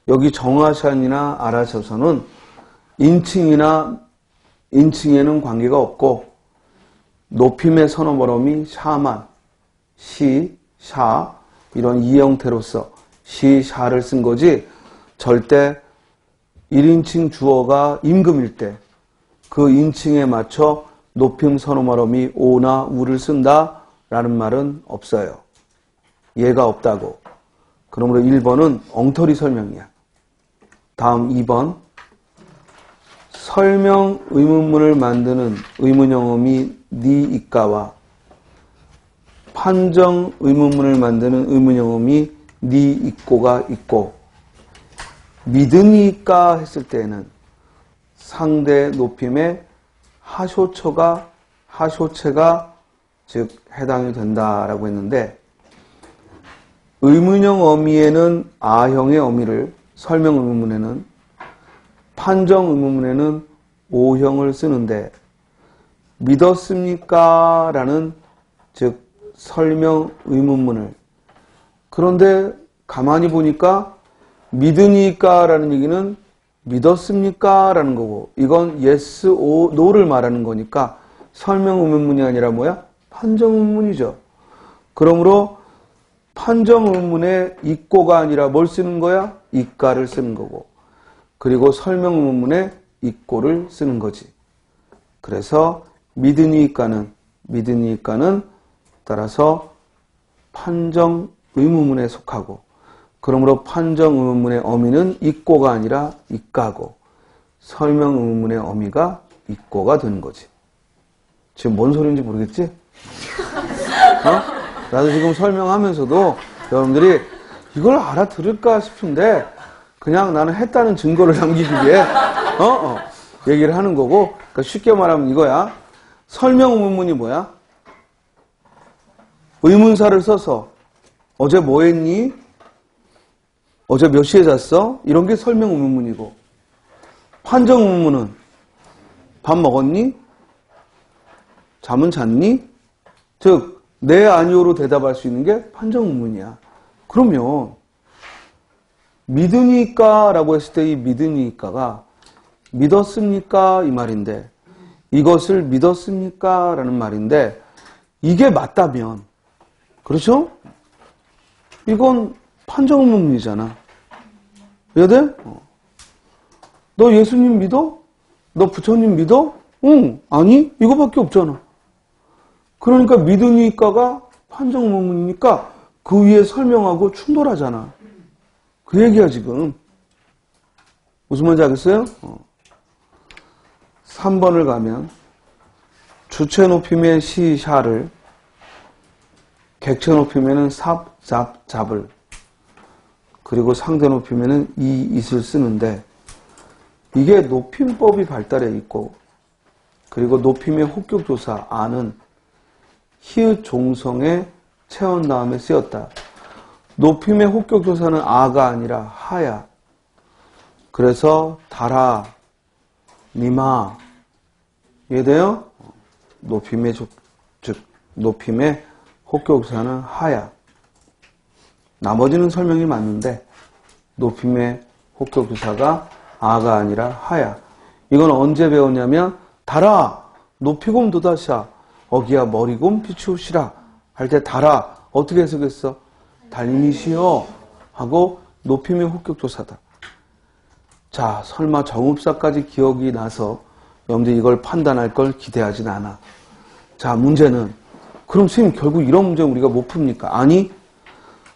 여기 정화산이나 아라셔서는 인칭에는 관계가 없고, 높임의 선어말어미 샤만, 시, 샤 이런 이 형태로서 시, 샤를 쓴 거지, 절대 1인칭 주어가 임금일 때 그 인칭에 맞춰 높임 선어말어미 오나 우를 쓴다라는 말은 없어요. 예가 없다고. 그러므로 1번은 엉터리 설명이야. 다음 2번. 설명 의문문을 만드는 의문영어미 니 이까와 판정 의문문을 만드는 의문영어미 니 있고가 있고, 믿으니까 했을 때에는 상대 높임의 하쇼체가 즉 해당이 된다라고 했는데, 의문형 어미에는 아형의 어미를, 설명 의문문에는, 판정 의문문에는 오형을 쓰는데, 믿었습니까? 라는 즉 설명 의문문을, 그런데 가만히 보니까 믿으니까 라는 얘기는 믿었습니까? 라는 거고, 이건 yes, no를 말하는 거니까 설명 의문문이 아니라 뭐야? 판정 의문문이죠. 그러므로 판정 의문문에 있고가 아니라 뭘 쓰는 거야? 이까를 쓰는 거고, 그리고 설명 의문문에 있고를 쓰는 거지. 그래서 믿으니까는 따라서 판정 의문문에 속하고, 그러므로 판정 의문문의 어미는 있고가 아니라 이까고, 설명 의문문의 어미가 있고가 되는 거지. 지금 뭔 소리인지 모르겠지? 나도 지금 설명하면서도 여러분들이 이걸 알아들을까 싶은데 그냥 나는 했다는 증거를 남기기 위해 얘기를 하는 거고, 그러니까 쉽게 말하면 이거야. 설명 의문문이 뭐야? 의문사를 써서 어제 뭐 했니? 어제 몇 시에 잤어? 이런 게 설명 의문문이고, 판정 의문문은 밥 먹었니? 잠은 잤니? 즉 네 아니오로 대답할 수 있는 게 판정 의문이야. 그러면 믿으니까 라고 했을 때 이 믿으니까가 믿었습니까? 이 말인데, 이것을 믿었습니까? 라는 말인데, 이게 맞다면, 그렇죠? 이건 판정 의문문이잖아. 이해돼? 너 예수님 믿어? 너 부처님 믿어? 응, 아니? 이거밖에 없잖아. 그러니까 믿으니까가 판정 의문문이니까 그 위에 설명하고 충돌하잖아. 그 얘기야 지금. 무슨 말인지 알겠어요? 3번을 가면 주체 높임의 시, 샤를, 객체 높임에는 삽, 잡, 잡을, 그리고 상대 높임에는 이, it을 쓰는데, 이게 높임법이 발달해 있고, 그리고 높임의 혹격조사 아는 히읗 종성에 채운 다음에 쓰였다. 높임의 혹격조사는 아가 아니라 하야. 그래서 달아, 니마, 이해돼요? 높임의 즉 높임의 혹격조사는 하야. 나머지는 설명이 맞는데 높임의 혹격조사가 아가 아니라 하야. 이건 언제 배웠냐면, 달아 높이곰 도다샤 어기야 머리곰 비추시라 할 때 달아 어떻게 해석했어? 달님이시여 하고 높임의 혹격조사다. 자, 설마 정읍사까지 기억이 나서 여러분들이 이걸 판단할 걸 기대하진 않아. 자, 문제는 그럼 선생님 결국 이런 문제 우리가 못 풉니까? 아니,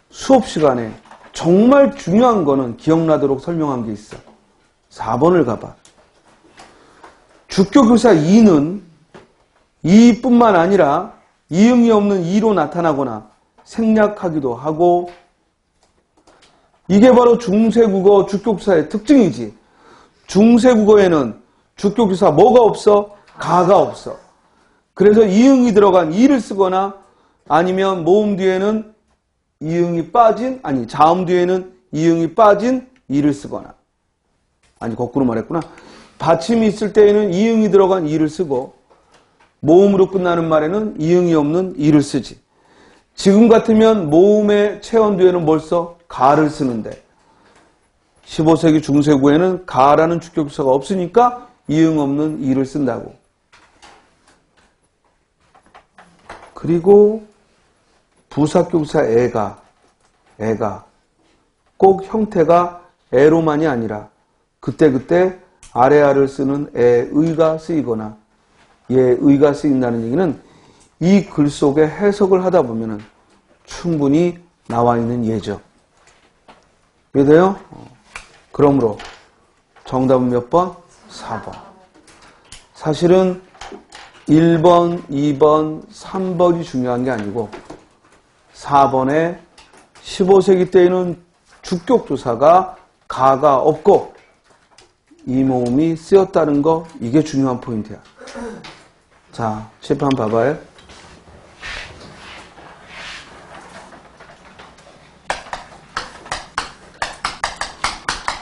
수업 시간에 정말 중요한 거는 기억나도록 설명한 게 있어. 4번을 가봐. 주격교사 이는 이뿐만 아니라 이응이 없는 이로 나타나거나 생략하기도 하고, 이게 바로 중세국어 주격교사의 특징이지. 중세국어에는 주격교사 뭐가 없어? 가가 없어. 그래서 이응이 들어간 이를 쓰거나 아니면 모음 뒤에는 이응이 빠진, 아니 자음 뒤에는 이응이 빠진 이를 쓰거나, 아니 거꾸로 말했구나. 받침이 있을 때에는 이응이 들어간 이를 쓰고 모음으로 끝나는 말에는 이응이 없는 이를 쓰지. 지금 같으면 모음의 체언 뒤에는 뭘 써? 가를 쓰는데 15세기 중세구에는 가라는 주격교사가 없으니까 이응 없는 이를 쓴다고. 그리고 부사격사 애가 꼭 형태가 애로만이 아니라 그때그때 아래아를 쓰는 애의가 쓰이거나 예의가 쓰인다는 얘기는 이 글 속에 해석을 하다 보면 충분히 나와 있는 예죠. 이해돼요? 그러므로 정답은 몇 번? 4번. 사실은 1번, 2번, 3번이 중요한 게 아니고 4번에 15세기 때에는 주격조사가 가가 없고 이 모음이 쓰였다는 거, 이게 중요한 포인트야. 자, 칠판 봐봐요.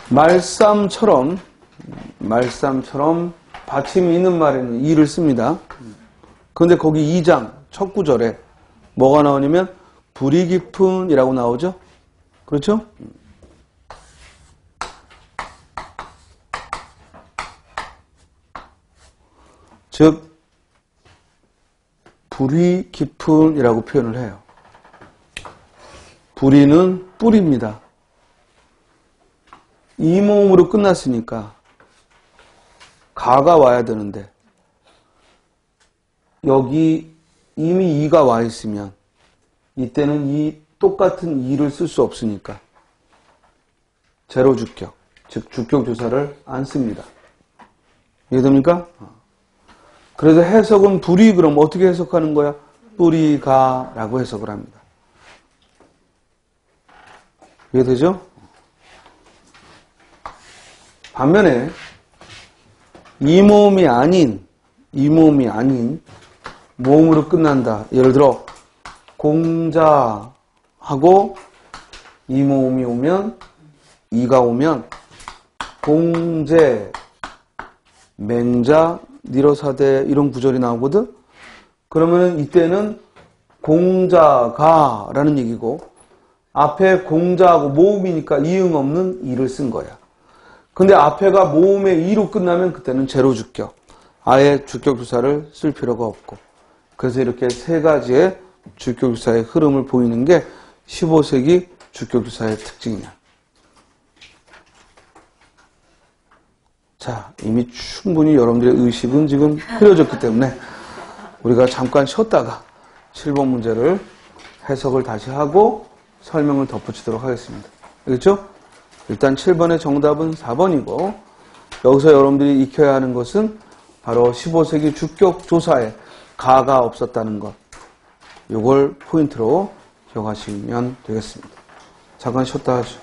말쌈처럼 받침이 있는 말에는 이를 씁니다. 그런데 거기 2장 첫 구절에 뭐가 나오냐면 불이 깊은 이라고 나오죠. 그렇죠? 즉 불이 깊은 이라고 표현을 해요. 불이는 뿌리입니다. 이 모음으로 끝났으니까 가가 와야 되는데 여기 이미 이가 와 있으면 이때는 이 똑같은 이를 쓸 수 없으니까 제로 주격, 즉 주격 조사를 안 씁니다. 이해됩니까? 그래서 해석은 불이 그럼 어떻게 해석하는 거야? 뿌리가라고 해석을 합니다. 이해되죠? 반면에 이 모음이 아닌 모음으로 끝난다. 예를 들어 공자하고 이 모음이 오면, 이가 오면 공제, 맹자, 니러사대 이런 구절이 나오거든. 그러면 이때는 공자가라는 얘기고 앞에 공자하고 모음이니까 이응 없는 이를 쓴 거야. 근데 앞에가 모음의 이로 끝나면 그때는 제로 주격, 아예 주격 주사를 쓸 필요가 없고, 그래서 이렇게 세 가지의 주격 주사의 흐름을 보이는 게 15세기 주격 주사의 특징이야. 자, 이미 충분히 여러분들의 의식은 지금 흐려졌기 때문에 우리가 잠깐 쉬었다가 7번 문제를 해석을 다시 하고 설명을 덧붙이도록 하겠습니다. 알겠죠? 일단 7번의 정답은 4번이고 여기서 여러분들이 익혀야 하는 것은 바로 15세기 주격 조사에 가가 없었다는 것, 이걸 포인트로 기억하시면 되겠습니다. 잠깐 쉬었다 하죠.